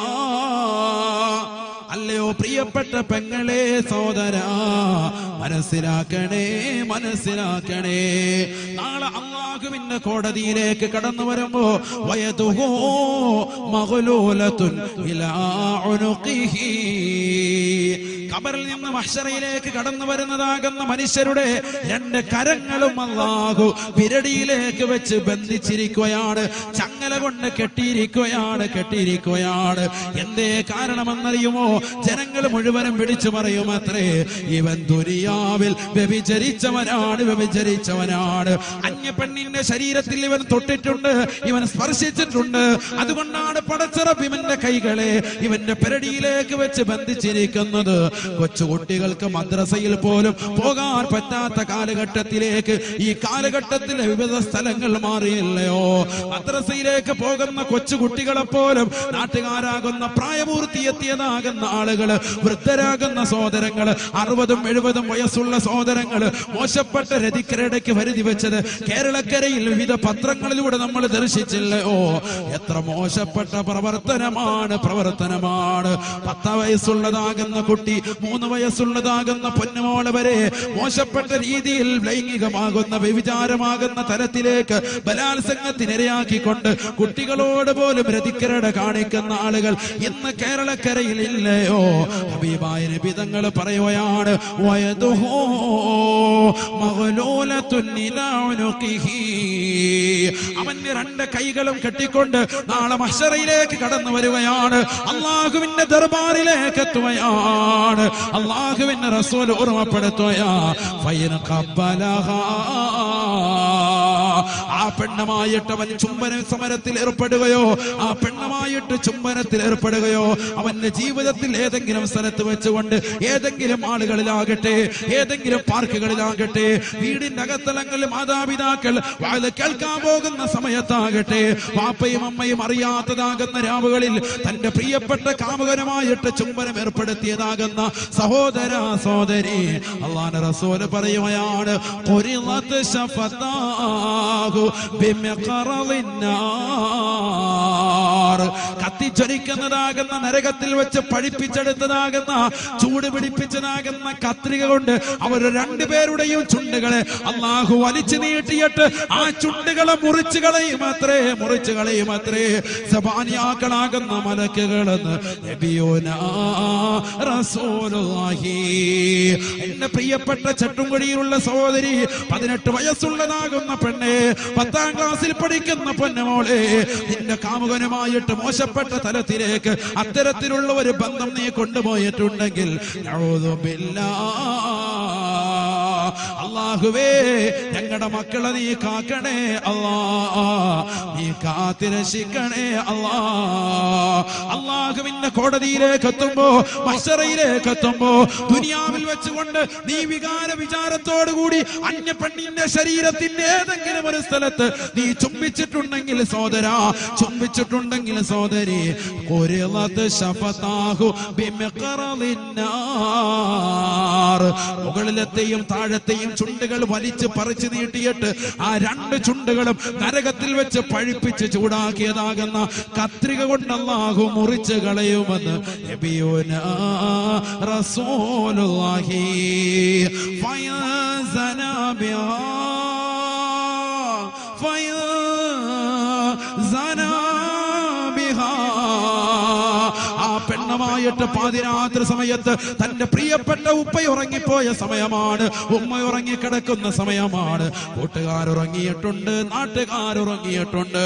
അല്ലയോ പ്രിയപ്പെട്ട പെങ്ങളെ, സഹോദരാ, മനസ്സിലാക്കണേ, മനസ്സിലാക്കണേ. നാളെ അല്ലാഹുവിന്റെ കോടതിയിലേക്ക് കടന്നു വരുമ്പോ വയദുഹു മഗ്ലൂലത്തുൻ ഇലാ ഉനുഖിഹി, ഖബറിൽ നിന്ന് മഹ്ശറയിലേക്ക് കടന്നു വരുന്നതാകുന്ന മനുഷ്യരുടെ രണ്ട് കരങ്ങളും അല്ലാഹു പിരടിയിലേക്ക് വെച്ച് ബന്ധിച്ചിരിക്കുകയാണ്, ചങ്ങല കൊണ്ട് കെട്ടിയിരിക്കുകയാണ്. എന്തേ കാരണമെന്നറിയുമോ? ജനങ്ങൾ മുഴുവനും വിളിച്ചു പറയുമത്രേ, ഇവൻ ദുനിയാവിൽ വ്യഭിചരിച്ചവനാണ്. അന്യ പെണ്ണിന്റെ ശരീരത്തിൽ ഇവൻ തൊട്ടിട്ടുണ്ട്, ഇവൻ സ്പർശിച്ചിട്ടുണ്ട്. അതുകൊണ്ടാണ് പടച്ചറബ് ഇവന്റെ കൈകളെ ഇവന്റെ പെരടിയിലേക്ക് വെച്ച് ബന്ധിച്ചിരിക്കുന്നത്. കൊച്ചുകുട്ടികൾക്ക് മദ്രസയിൽ പോലും പോകാൻ പറ്റാത്ത കാലഘട്ടത്തിലേക്ക് ഈ കാലഘട്ടത്തിലെ വിവിധ സ്ഥലങ്ങൾ മാറിയില്ലയോ? മദ്രസയിലേക്ക് പോകുന്ന കൊച്ചുകുട്ടികളെ പോലും നാട്ടുകാരാകുന്ന പ്രായപൂർത്തിയെത്തിയതാകുന്ന ആളുകള്, വൃദ്ധരാകുന്ന സഹോദരങ്ങള്, 60-70 വയസ്സുള്ള സഹോദരങ്ങള് മോശപ്പെട്ട രതിക്കരടയ്ക്ക് വരുതി വെച്ചത് കേരളക്കരയിൽ വിവിധ പത്രങ്ങളിലൂടെ നമ്മൾ ദർശിച്ചില്ലയോ? എത്ര മോശപ്പെട്ട പ്രവർത്തനമാണ്. 10 വയസ്സുള്ളതാകുന്ന കുട്ടി, 3 വയസ്സുള്ളതാകുന്ന പൊന്നുമോള് വരെ മോശപ്പെട്ട രീതിയിൽ ലൈംഗികമാകുന്ന വ്യഭിചാരമാകുന്ന തലത്തിലേക്ക് ബലാത്സംഗത്തിനിരയാക്കിക്കൊണ്ട് കുട്ടികളോട് പോലും രതിക്കരട കാണിക്കുന്ന ആളുകൾ ഇന്ന് കേരളക്കരയിൽ ഇല്ലയോ? ഹബീബായ നബി തങ്ങൾ പറയുകയാണ്, വയദുഹു മഗ്ലൂലത്തുൻ ഇലാ ഉനുഖിഹി, അവന്റെ രണ്ട് കൈകളും കെട്ടിക്കൊണ്ട് നാളെ മഹ്ശറയിലേക്ക് കടന്നു വരികയാണ്, അല്ലാഹുവിന്റെ ദർബാറിലേക്ക് എത്തുകയാണ്. അല്ലാഹുവിന്റെ റസൂൽ ഓർമ്മപ്പെടുത്തുകയാ, ഫൈന ഖബ്ബലഹാ, ആ പെണ്ണുമായിട്ട് അവൻ ചുംബന സമരത്തിൽ ഏർപ്പെടുകയോ, ആ പെണ്ണുമായിട്ട് ചുംബനത്തിൽ ഏർപ്പെടുകയോ, അവന്റെ ജീവിതത്തിൽ ഏതെങ്കിലും സ്ഥലത്ത് വെച്ചുകൊണ്ട് ഏതെങ്കിലും ആളുകളിലാകട്ടെ, ഏതെങ്കിലും പാർക്കുകളിലാകട്ടെ, വീടിന്റെ അകത്തലങ്ങളിൽ മാതാപിതാക്കൾ വാല് കേൾക്കാൻ പോകുന്ന സമയത്താകട്ടെ, പാപ്പയും അമ്മയും അറിയാത്തതാകുന്ന രാവുകളിൽ തന്റെ പ്രിയപ്പെട്ട കാമുകനുമായിട്ട് ചുംബനം ഏർപ്പെടുത്തിയതാകുന്ന സഹോദര സഹോദരി, അല്ലാഹുവിന്റെ റസൂൽ പറയുകയാണ്, ഖുരിളത് ശഫതാഹു ബിമിഖറളിന്നാർ, കത്തിച്ചൊരിക്കുന്നതാകുന്ന നരകത്തിൽ വെച്ച് പഴിപ്പിച്ചെടുത്തതാകുന്ന ചൂട് പിടിപ്പിച്ചതാകുന്ന കത്രിക കൊണ്ട് അവർ രണ്ടുപേരുടെയും ചുണ്ടുകളെ അല്ലാഹു വലിച്ചു നീട്ടിയിട്ട് ആ ചുണ്ടുകളെ മുറിച്ചു കളയുമത്രേ സബാനിയാക്കളാകുന്ന മലക്കുകളെന്ന് നബിയുനാ റസൂലുള്ളാഹി. എന്റെ പ്രിയപ്പെട്ട ചട്ടുംകുഴിയിലുള്ള സഹോദരി, 18 വയസ്സുള്ളതാകുന്ന പെണ്ണെ, 10ാം ക്ലാസ്സിൽ പഠിക്കുന്ന പൊന്നുമോളെ, നിന്റെ കാമുകനുമായിട്ട് മോശപ്പെട്ട തലത്തിലേക്ക് അത്തരത്തിലുള്ള ഒരു ബന്ധം നീ കൊണ്ടുപോയിട്ടുണ്ടെങ്കിൽ നഊദു ബില്ലാഹ്, അല്ലാഹുവേ ഞങ്ങളുടെ മക്കളെ നീ കാക്കണേ അല്ലാ, നീ കാത്തിരക്ഷിക്കണേ അല്ലാ. അല്ലാഹുവിന്റെ കോടതിയിലേക്ക് എത്തുമ്പോ, മഹ്ശറയിലേക്ക് എത്തുമ്പോ, ദുനിയാവിൽ വെച്ചുകൊണ്ട് നീ വിചാരത്തോടുകൂടി അന്യ പെണ്ണിന്റെ ശരീരത്തിന്റെ ഏതെങ്കിലും ഒരു സ്ഥലത്ത് നീ ചുംബിച്ചിട്ടുണ്ടെങ്കിൽ സഹോദരാ, ചുംബിച്ചിട്ടുണ്ടെങ്കിൽ സഹോദരി, ഖുരിളത് ശഫതാഹു ബിമിഖറളിന്നാർ, മുകളിലത്തെയും താഴത്തെയും ചുണ്ടുകൾ വലിച്ച് പറിച്ചു നീട്ടിയിട്ട് ആ രണ്ട് ചുണ്ടുകളും നരകത്തിൽ വെച്ച് പഴിപ്പിച്ച് ചൂടാക്കിയതാകുന്ന കത്രിക കൊണ്ട് അല്ലാഹു മുറിച്ച് കളയുമെന്ന് നബിയുനാ റസൂലുള്ളാഹി. ഫയസനാ ബിഹാ ഫയസനാ ബിഹാ, ആ പെണ്ണ് പെണ്ണമായിട്ട് പാതിരാത്രി സമയത്ത് തന്റെ പ്രിയപ്പെട്ട ഉപ്പ ഉറങ്ങിപ്പോയ സമയമാണ്, ഉമ്മ ഉറങ്ങിക്കിടക്കുന്ന സമയമാണ്. കൂട്ടുകാരുറങ്ങിയിട്ടുണ്ട്, നാട്ടുകാരുറങ്ങിയിട്ടുണ്ട്,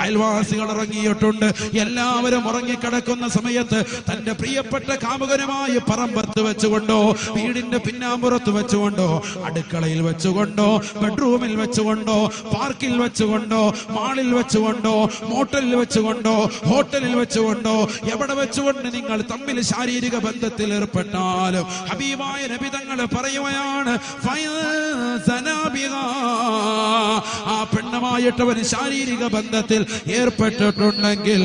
അയൽവാസികൾ ഉറങ്ങിയിട്ടുണ്ട്. എല്ലാവരും ഉറങ്ങിക്കിടക്കുന്ന സമയത്ത് തന്റെ പ്രിയപ്പെട്ട കാമുകനുമായി പറമ്പത്ത് വെച്ചുകൊണ്ടോ, വീടിന്റെ പിന്നാമ്പുറത്ത് വെച്ചുകൊണ്ടോ, അടുക്കളയിൽ വെച്ചുകൊണ്ടോ, ബെഡ്റൂമിൽ വെച്ചുകൊണ്ടോ, പാർക്കിൽ വെച്ചുകൊണ്ടോ, മാളിൽ വെച്ചുകൊണ്ടോ, മോട്ടലിൽ വെച്ചുകൊണ്ടോ, ഹോട്ടലിൽ വെച്ചുകൊണ്ടോ, എവിടെ വെച്ചുകൊണ്ട് നിങ്ങൾ തമ്മിൽ ശാരീരിക ബന്ധത്തിൽ ഏർപ്പെട്ടാലും ഹബീബായ നബി തങ്ങൾ പറയുകയാണ്, ആ പെണ്ണുമായിട്ടവന് ശാരീരിക ബന്ധത്തിൽ ഏർപ്പെട്ടിട്ടുണ്ടെങ്കിൽ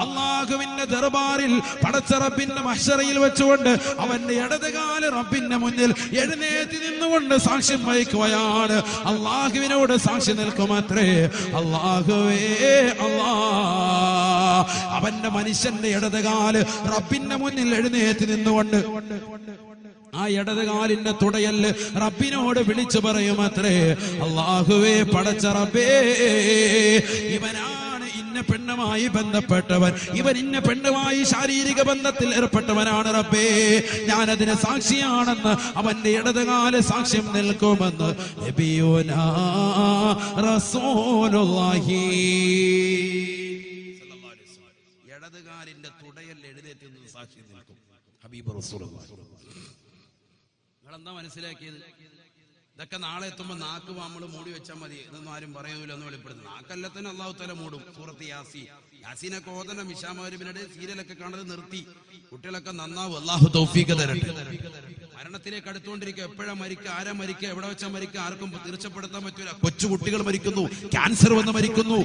അല്ലാഹുവിന്റെ ദർബാറിൽ പടച്ച റബ്ബിന്റെ മഹ്ശറയിൽ വെച്ചുകൊണ്ട് അവന്റെ ഇടതുകാല് റബ്ബിന്റെ മുന്നിൽ എഴുന്നേറ്റ് നിന്നുകൊണ്ട് സാക്ഷ്യം വഹിക്കുകയാണ്. അല്ലാഹുവിനോട് സാക്ഷി നിൽക്കുമത്രേ. അല്ലാഹുവേ അവന്റെ മനുഷ്യന്റെ ഇടതുകാല് റബ്ബിന്റെ മുന്നിൽ എഴുന്നേറ്റ് നിന്നുകൊണ്ട് ആ ഇടതുകാലിന്റെ തുടയല് റബ്ബിനോട് വിളിച്ചു പറയുമത്രേ, അല്ലാഹുവേ പടച്ച റബ്ബേ, ഇവനാണ് ഇന്ന പെണ്ണുമായി ബന്ധപ്പെട്ടവൻ, ഇവൻ ഇന്ന പെണ്ണുമായി ശാരീരിക ബന്ധത്തിൽ ഏർപ്പെട്ടവനാണ് റബ്ബേ, ഞാനതിന് സാക്ഷിയാണെന്ന് അവന്റെ ഇടതുകാല് സാക്ഷ്യം നിൽക്കുമെന്ന് നബിയുനാ റസൂലുള്ളാഹി. ഇടതുകാലിന്റെ തുടയൽ എഴുന്നേറ്റ് സാക്ഷി നിൽക്കും ഹബീബ് റസൂലുള്ളാഹി. എന്താ മനസ്സിലാക്കിയത്? ഇതൊക്കെ നാളെ എത്തുമ്പോ നാക്ക് നമ്മൾ മൂടി വെച്ചാൽ മതി, ഇതൊന്നും ആരും പറയൂല എന്ന് വെളിപ്പെടുത്തും. നാക്കല്ലത്തിന് അള്ളാഹു തആല മൂടും. സൂറത്ത് യാസീനൊക്കെ ഓതണം. മിശാമരിബിനിടെ സീരിയലൊക്കെ കാണുന്നത് നിർത്തി. കുട്ടികളൊക്കെ നന്നാവും. അള്ളാഹു തൗഫീഖ് തരട്ടെ. മരണത്തിലേക്ക് അടുത്തുകൊണ്ടിരിക്കുക. എപ്പോഴാ മരിക്കുക, ആരാ മരിക്കുക, എവിടെ വെച്ചാ മരിക്കുക, ആർക്കും തീർച്ചപ്പെടുത്താൻ പറ്റൂല. കൊച്ചുകുട്ടികൾ മരിക്കുന്നു, ക്യാൻസർ വന്ന് മരിക്കുന്നു,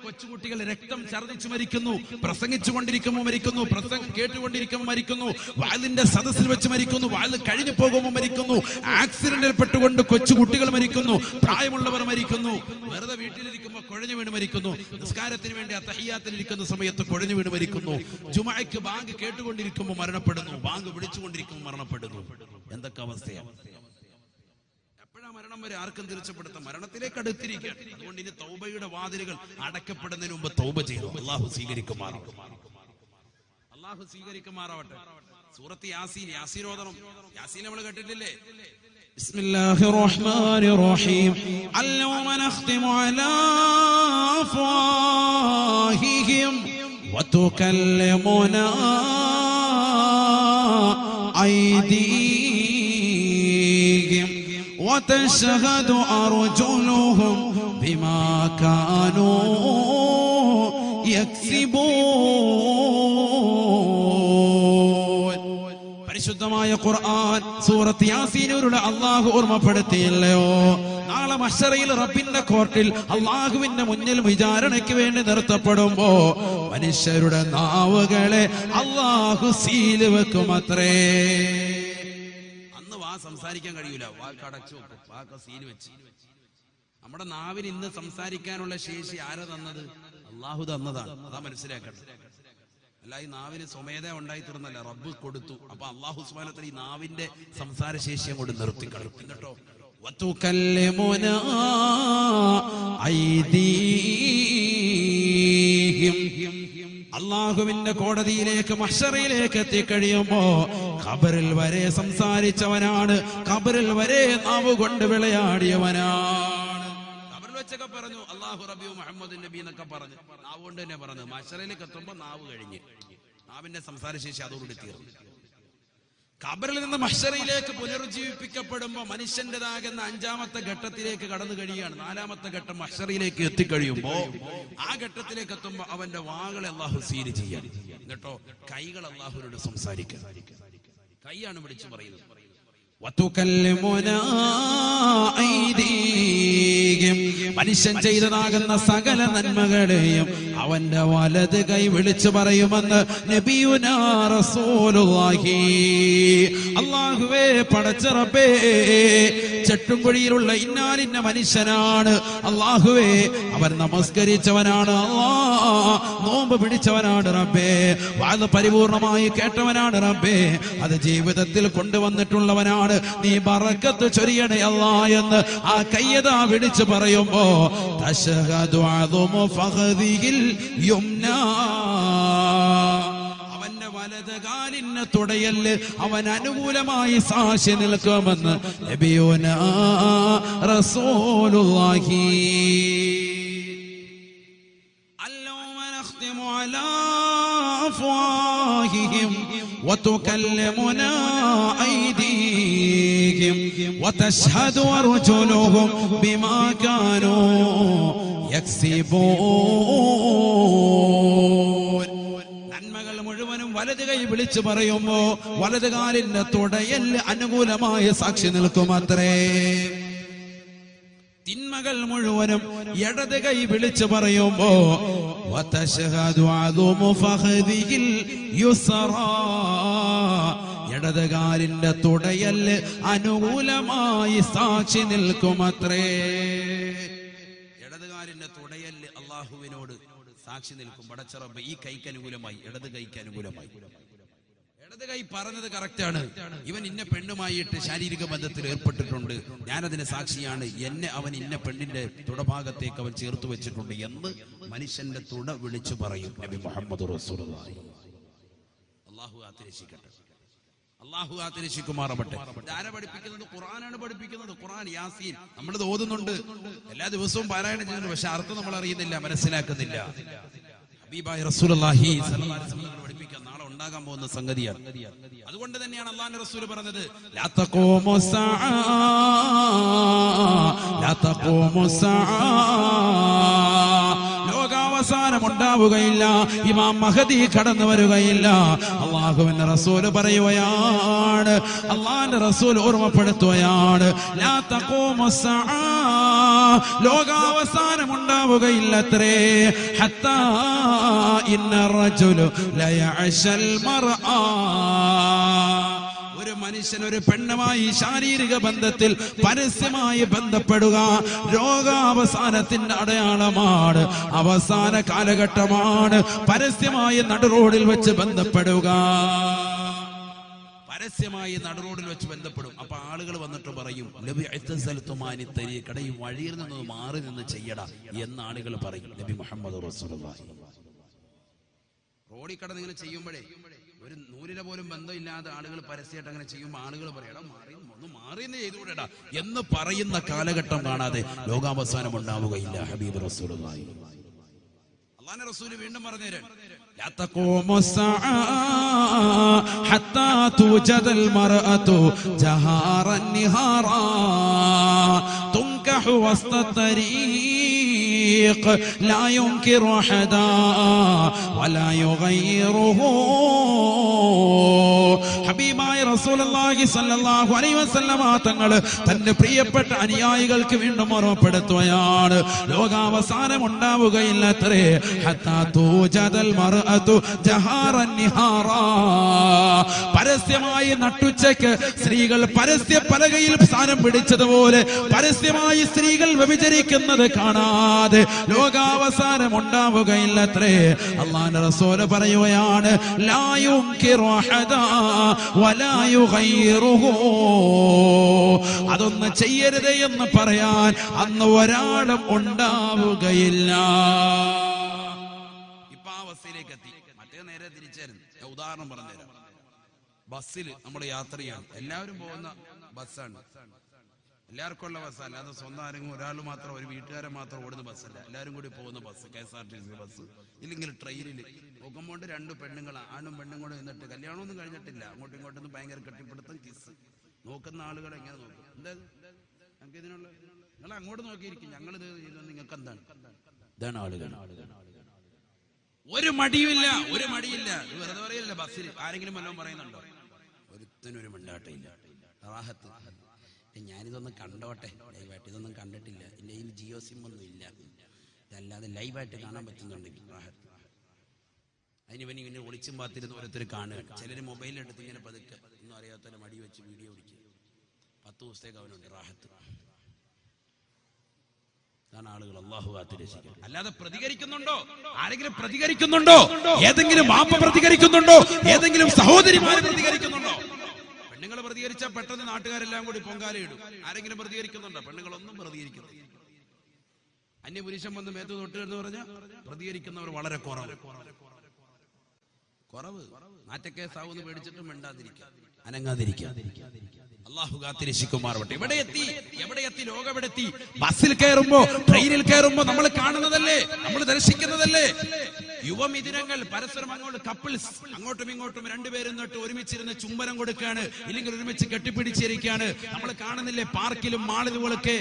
കൊച്ചുകുട്ടികൾ രക്തം ഛർദ്ദിച്ചു മരിക്കുന്നു, പ്രസംഗിച്ചു കൊണ്ടിരിക്കുമ്പോൾ മരിക്കുന്നു, പ്രസംഗം കേട്ടുകൊണ്ടിരിക്കുമ്പോൾ മരിക്കുന്നു, വാലിന്റെ സദസ്സിൽ വെച്ച് മരിക്കുന്നു, വാല് കഴിഞ്ഞു പോകുമ്പോൾ മരിക്കുന്നു, ആക്സിഡന്റിൽ പെട്ടുകൊണ്ട് കൊച്ചുകുട്ടികൾ മരിക്കുന്നു, പ്രായമുള്ളവർ മരിക്കുന്നു, വെറുതെ വീട്ടിലിരിക്കുമ്പോൾ കുഴഞ്ഞു വീണ് മരിക്കുന്നു, നിസ്കാരത്തിന് വേണ്ടി തഹിയ്യാത്തിലിരിക്കുന്ന സമയത്ത് കുഴഞ്ഞു വീണ് മരിക്കുന്നു, ജുമുഅയ്ക്ക് ബാങ്ക് കേട്ടുകൊണ്ടിരിക്കുമ്പോൾ മരണപ്പെടുന്നു, ബാങ്ക് വിളിച്ചുകൊണ്ടിരിക്കുമ്പോൾ മരണപ്പെടുന്നു. എന്തൊക്കെ അവസ്ഥയാണ്! എപ്പോഴാ മരണം വരെ ആർക്കും തീർച്ചപ്പെടുത്താം. മരണത്തിലേക്ക് അടുത്തിരിക്കുകയാണ്. അതുകൊണ്ട് ഇനി തൗബയുടെ വാതിലുകൾ അടക്കപ്പെടുന്നതിന് മുമ്പ് തൗബ ചെയ്തു. അല്ലാഹു സ്വീകരിക്കുമാറാവട്ടെ. സൂറത്ത് യാസീൻ ഓതണം. യാസീൻ നമ്മൾ കേട്ടിട്ടില്ലേ? ബിസ്മില്ലാഹിർ റഹ്മാനിർ റഹീം. അൽയൗമ നഖ്തിമു അലാ അഫ്വാഹിഹിം വതുകല്ലിമുനാ അയ്ദീഹിം വതശ്ഹദു അർജുലുഹും ബിമാ കാനൂ യക്സിബൂൻ. പരിശുദ്ധമായ ഖുർആൻ സൂറത്ത് യാസീനിലൂടെ അല്ലാഹു ഓർമ്മപ്പെടുത്തിയല്ലയോ, നാളെ മഹ്ശറയിൽ റബ്ബിന്റെ കോർട്ടിൽ അല്ലാഹുവിന്റെ മുന്നിൽ വിചാരണയ്ക്ക് വേണ്ടി നിർത്തപ്പെടുമ്പോ മനുഷ്യരുടെ നാവുകളെ അല്ലാഹു സീല് വെക്കുമത്രേ. അന്ന് സംസാരിക്കാൻ കഴിയൂല, വാക്കടച്ചു വെക്കും, വാക്ക സീല് വെച്ച്. നമ്മുടെ നാവിന് ഇന്ന് സംസാരിക്കാനുള്ള ശേഷി ആരാ തന്നത്? അല്ലാഹു തന്നതാണ്. അതാ മനസ്സിലാക്കണം. അല്ല ഈ നാവിന് സ്വമേധ ഉണ്ടായി തീർന്നല്ല, റബ്ബ് കൊടുത്തു. അപ്പൊ അല്ലാഹു സുബ്ഹാനഹു വ തആല ഈ നാവിന്റെ സംസാരശേഷി അങ്ങോട്ട് നിർത്തിക്കളയും. എന്നിട്ടോ വതുകല്ലിമുനാ അയ്ദീഹിം, അല്ലാഹുവിന്റെ കോടതിയിലേക്ക് മഹ്ശറയിലേക്ക് എത്തിക്കഴിയുമ്പോ ഖബറിൽ വരെ സംസാരിച്ചവനാണ്, ഖബറിൽ വരെ നാവ് കൊണ്ട് വിളയാടിയവനാണ്. ഖബറിൽ വെച്ചൊക്കെ പറഞ്ഞു അല്ലാഹു റബ്ബി മുഹമ്മദ് നബി എന്നൊക്കെ പറഞ്ഞു, നാവ് കൊണ്ട് തന്നെ പറഞ്ഞു. മഹ്ശറയിലേക്ക് എത്തുമ്പോ നാവ് കഴിഞ്ഞ്, നാവിന്റെ സംസാരശേഷി അതോടുകൂടി തീർന്നു. ഖബറിൽ നിന്ന് മഹ്ശറയിലേക്ക് പുനരുജ്ജീവിപ്പിക്കപ്പെടുമ്പോ മനുഷ്യന്റേതാകുന്ന അഞ്ചാമത്തെ ഘട്ടത്തിലേക്ക് കടന്നു കഴിയുകയാണ്. നാലാമത്തെ ഘട്ടം മഹ്ശറയിലേക്ക് എത്തിക്കഴിയുമ്പോ ആ ഘട്ടത്തിലേക്ക് എത്തുമ്പോ അവന്റെ വാകളെ അല്ലാഹു സീൽ ചെയ്യാൻ, എന്നിട്ടോ കൈകൾ അല്ലാഹുവിനോട് സംസാരിക്കാൻ. കൈയാണ് വിളിച്ചു പറയുന്നത്. മനുഷ്യൻ ചെയ്തതാകുന്ന സകല നന്മകളെയും അവന്റെ വലത് കൈ വിളിച്ചു പറയുമെന്ന് നബിയുനാ റസൂലുള്ളാഹി. അല്ലാഹുവേ പടച്ച റബ്ബേ, ചെട്ടുംകുഴിയിലുള്ള ഇന്നാലിന്ന മനുഷ്യനാണ്. അല്ലാഹുവേ, അവൻ നമസ്കരിച്ചവനാണ്, നോമ്പ് പിടിച്ചവനാണ് റബ്ബേ, വാദ പരിപൂർണമായി കേട്ടവനാണ് റബ്ബേ, അത് ജീവിതത്തിൽ കൊണ്ടുവന്നിട്ടുള്ളവനാണ്. നീ ബറക്കത്ത് ചൊരിയണേ അല്ലാ എന്ന് ആ കയ്യതാ വിളിച്ചു പറയുമ്പോ തശഹദു അദുമു ഫഖദിഹിൽ യുംനാ, അവന്റെ വലതുകാലിന് തുടയല് അവൻ അനുകൂലമായി സാക്ഷി നിൽക്കുമെന്ന് നബിയുനാ റസൂലുള്ളാഹി. അല്ലൗമ നഖ്തിമു അലാ അഫ്വാഹിഹിം വതുകല്ലമുനാ ഐദീഹിം വതശ്ഹദു അർജുലുഹും ബിമാ കാനൂ യക്സിബൂൻ. നന്മകൾ മുഴുവനും വലത് കൈ വിളിച്ചു പറയുമ്പോ വലതുകാലിന്റെ തുടയൽ അനുകൂലമായ സാക്ഷി നിൽക്കുമത്രേ. തിന്മകൾ മുഴുവനും ഇടത് കൈ വിളിച്ചു പറയുമ്പോ വതശ്ഹദു അദുമു ഫഖദിഹിൽ യുസ്റാ, ഇടതുകാലിന്റെ തുടയല് അനുകൂലമായി സാക്ഷി നിൽക്കുമത്രേ. ഇടതുകാലിന്റെ തുടയല് അള്ളാഹുവിനോട് സാക്ഷി നിൽക്കും. പടച്ച റബ്ബേ, ഈ കൈക്ക് അനുകൂലമായി, ഇടത് കൈക്ക് അനുകൂലമായി. ഇടത് കൈ പറഞ്ഞത് കറക്റ്റാണ്. ഇവൻ ഇന്ന പെണ്ണുമായിട്ട് ശാരീരിക ബന്ധത്തിൽ ഏർപ്പെട്ടിട്ടുണ്ട്, ഞാനതിന് സാക്ഷിയാണ്, എന്നെ അവൻ ഇന്ന പെണ്ണിന്റെ തുടഭാഗത്തേക്ക് അവൻ ചേർത്ത് വെച്ചിട്ടുണ്ട് എന്ന് മനുഷ്യന്റെ തുട വിളിച്ചു പറയും നബി മുഹമ്മദ് റസൂലുള്ളാഹി. അല്ലാഹു ആതിരക്ഷിക്കട്ടെ, അല്ലാഹു ആതിരക്ഷിക്കുമാറാവട്ടെ. ആരാ പഠിപ്പിക്കുന്നത്? ഖുർആനാണ് പഠിപ്പിക്കുന്നത്. ഖുർആൻ യാസീൻ നമ്മളിത് ഓതുന്നുണ്ട്, എല്ലാ ദിവസവും പാരായണം ചെയ്യുന്നുണ്ട്, പക്ഷെ അർത്ഥം നമ്മൾ അറിയുന്നില്ല, മനസ്സിലാക്കുന്നില്ല. ഹബീബായ റസൂലുള്ളാഹി സ്വല്ലല്ലാഹു അലൈഹി വസല്ലം പഠിപ്പിക്കാൻ നാളെ ഉണ്ടാകാൻ പോകുന്ന സംഗതിയാണ്. അതുകൊണ്ട് തന്നെയാണ് അല്ലാഹുവിന്റെ റസൂൽ പറഞ്ഞത് ലാ തഖൂമു സഅ, ലോകാവസാനം ഉണ്ടാവുകയില്ല, ഇമാം മഹദി കടന്നു വരികയില്ല. അല്ലാഹുവിന്റെ റസൂൽ പറയുകയാണ്, അല്ലാഹുവിന്റെ റസൂൽ ഓർമ്മപ്പെടുത്തുകയാണ്, ലാ തഖൂമു സഅ, ലോകാവസാനം ഉണ്ടാവുകയില്ലത്രേ. ഹത്താ ഇന്ന റജുല ലയഅശൽ മർആ, ഒരു മനുഷ്യൻ ഒരു പെണ്ണുമായി ശാരീരിക ബന്ധത്തിൽ പരസ്യമായി ബന്ധപ്പെടുക രോഗാവസാനത്തിന്റെ അടയാളമാണ്. അവസാന കാലഘട്ടമാണ് പരസ്യമായി നടുറോഡിൽ വെച്ച് ബന്ധപ്പെടുക. പരസ്യമായി നടുറോഡിൽ വെച്ച് ബന്ധപ്പെടും. അപ്പൊ ആളുകൾ വന്നിട്ട് പറയും, നബി ഇത്തസൽതുമാനി തരീഖ, ഈ വഴിയിൽ നിന്ന് മാറി നിന്ന് ചെയ്യടാ എന്ന് ആളുകൾ പറയും. നബി മുഹമ്മദ് റസൂലുള്ളാഹി റോഡിൽ കടന്ന് ഇങ്ങനെ ചെയ്യുമ്പോഴേ ഒരു നൂലിനെ പോലും ബന്ധമില്ലാതെ ആളുകൾ പരസ്യമായിട്ട് അങ്ങനെ ചെയ്യുമ്പോൾ ആളുകൾ പറയടാ ഒന്ന് മാറിയെന്ന് ചെയ്തുകൂടെടാ എന്ന് പറയുന്ന കാലഘട്ടം കാണാതെ ലോകാവസാനം ഉണ്ടാവുകയില്ല. ഹബീബ് റസൂലുള്ളാഹി അല്ലാഹുവിന്റെ റസൂൽ വീണ്ടും പറഞ്ഞുതരാൻ, ലാ തഖൂമു സഅ ഹത്താ തുജദൽ മർഅതു ജഹാറൻ നിഹാറാ തുൻകഹു വസ്ത തരീഖ് ലാ യുൻകിറു അഹദാ വലാ യുഗയ്യിറുഹു. ഹബീബായ റസൂലുള്ളാഹി സ്വല്ലല്ലാഹു അലൈഹി വസല്ലമ തങ്ങൾ തന്റെ പ്രിയപ്പെട്ട അനുയായികൾക്ക് വീണ്ടും ഓർമ്മപ്പെടുത്തുകയാണ്, ലോകാവസാനം ഉണ്ടാവുകയില്ലത്രേ. ഹത്താ തുജദൽ മർഅതു ജഹാറൻ നിഹാറാ, പരസ്യമായി നട്ടുച്ചയ്ക്ക് സ്ത്രീകൾ പരസ്യ പലകയിൽ സ്ഥാനം പിടിച്ചതുപോലെ പരസ്യമായി സ്ത്രീകൾ വ്യഭിചരിക്കുന്നത് കാണാതെ ലോകാവസാനം ഉണ്ടാവുകയില്ലത്രേ. അല്ലാഹുവിന്റെ റസൂൽ പറയുകയാണ്, ലാ യുൻകിറു അഹദാ വലാ യുഗയ്യിറുഹു, അതൊന്ന് ചെയ്യരുത് എന്ന് പറയാൻ അന്ന് ഒരാളും ഉണ്ടാവുകയില്ല. ഇപ്പൊ ആ അവസ്ഥയിലേക്ക് എത്തി. മറ്റേ നേരെ തിരിച്ചായിരുന്നു. ഞാൻ ഉദാഹരണം പറഞ്ഞുതരാം. ബസ്സിൽ നമ്മൾ യാത്രയാണ്, എല്ലാവരും പോകുന്ന ബസ്സാണ്, എല്ലാവർക്കും ഉള്ള ബസ്സല്ല, അത് സ്വന്തം ആരെങ്കിലും ഒരാൾ മാത്രം ഒരു വീട്ടുകാരെ മാത്രം ഓടുന്ന ബസ്സല്ല, എല്ലാവരും കൂടി പോകുന്ന ബസ്, KSRTC ബസ്. ഇല്ലെങ്കിൽ ട്രെയിനിൽ നോക്കുമ്പോൾ രണ്ട് പെണ്ണുങ്ങൾ, ആണും പെണ്ണും കൂടെ നിന്നിട്ട് കല്യാണമൊന്നും കഴിഞ്ഞിട്ടില്ല, അങ്ങോട്ടും ഇങ്ങോട്ടൊന്നും ഭയങ്കര കെട്ടിപ്പിടുത്തം, കിസ്. നോക്കുന്ന ആളുകൾ എങ്ങനെ നോക്കും? എന്താ ഞങ്ങൾക്ക് ഇതിനുള്ള, നിങ്ങൾ അങ്ങോട്ട് നോക്കിയിരിക്കും, ഞങ്ങളിത് ചെയ്തെന്ന് നിങ്ങൾക്ക് എന്താണ്? ഇതാണ് ആളുകൾ. ഒരു മടിയുമില്ല, ഒരു മടിയില്ല. വെറുതെ പറയില്ല. ബസ്സിൽ ആരെങ്കിലും വല്ലതും പറയുന്നുണ്ടോ? ഒരുത്തനൊരു മിണ്ടാട്ടയില്ല. റാഹത്ത്. ഞാനിതൊന്നും കണ്ടോട്ടെ, ലൈവായിട്ട് ഇതൊന്നും കണ്ടിട്ടില്ല, എൻ്റെ കയ്യിൽ ജിയോ സിം ഒന്നും ഇല്ല, ഇതല്ലാതെ ലൈവായിട്ട് കാണാൻ പറ്റുന്നുണ്ടെങ്കിൽ റാഹത്ത്. അതിനിവന് ഇങ്ങനെ ഒളിച്ചും പാത്തിരുന്ന് ഓരോരുത്തർ കാണുക. ചിലർ മൊബൈലെടുത്ത് ഇങ്ങനെ പതുക്കെ ഒന്നും അറിയാത്തവരെ മടി വെച്ച് വീഡിയോ പിടിക്കുക. 10 ദിവസത്തേക്ക് അവനുണ്ട് റാഹത്ത്. അതാണ് ആളുകൾ അല്ലാഹു കാത്തുരക്ഷിക്കുക. അല്ലാതെ പ്രതികരിക്കുന്നുണ്ടോ? ആരെങ്കിലും പ്രതികരിക്കുന്നുണ്ടോ? ഏതെങ്കിലും വാപ്പ പ്രതികരിക്കുന്നുണ്ടോ? ഏതെങ്കിലും സഹോദരിമാര് പ്രതികരിക്കുന്നുണ്ടോ? പെണ്ണുങ്ങൾ പ്രതികരിച്ചാൽ പെട്ടെന്ന് നാട്ടുകാരെല്ലാം കൂടി പൊങ്കാലയിടും. ആരെങ്കിലും പ്രതികരിക്കുന്നുണ്ടോ? പെണ്ണുങ്ങളൊന്നും പ്രതികരിക്കുന്നില്ല. അന്യപുരുഷൻ വന്ന് മേത്ത് തൊട്ട് എന്ന് പറഞ്ഞാൽ പ്രതികരിക്കുന്നവർ വളരെ കുറവ്. നാറ്റക്കേസാവെന്ന് പേടിച്ചിട്ട് മിണ്ടാതിരിക്കുക, അനങ്ങാതിരിക്കുക. അല്ലാഹു കാത്തിരക്ഷിക്കുമാറാവട്ടെ. എവിടെ എത്തി ലോകം? എവിടെ എത്തി? ബസ്സിൽ കയറുമ്പോ, ട്രെയിനിൽ കയറുമ്പോ നമ്മൾ കാണുന്നതല്ലേ, നമ്മൾ ദർശിക്കുന്നതല്ലേ യുവമിഥുനങ്ങൾ പരസ്പരം അങ്ങോട്ട് കപ്പിൾസ് അങ്ങോട്ടും ഇങ്ങോട്ടും രണ്ടുപേരും തൊട്ട് ഒരുമിച്ചിരുന്ന് ചുംബനം കൊടുക്കുകയാണ്, ഇല്ലെങ്കിൽ ഒരുമിച്ച് കെട്ടിപ്പിടിച്ചിരിക്കുകയാണ്. നമ്മൾ കാണുന്നില്ലേ പാർക്കിലും മാളിലുകളൊക്കെ?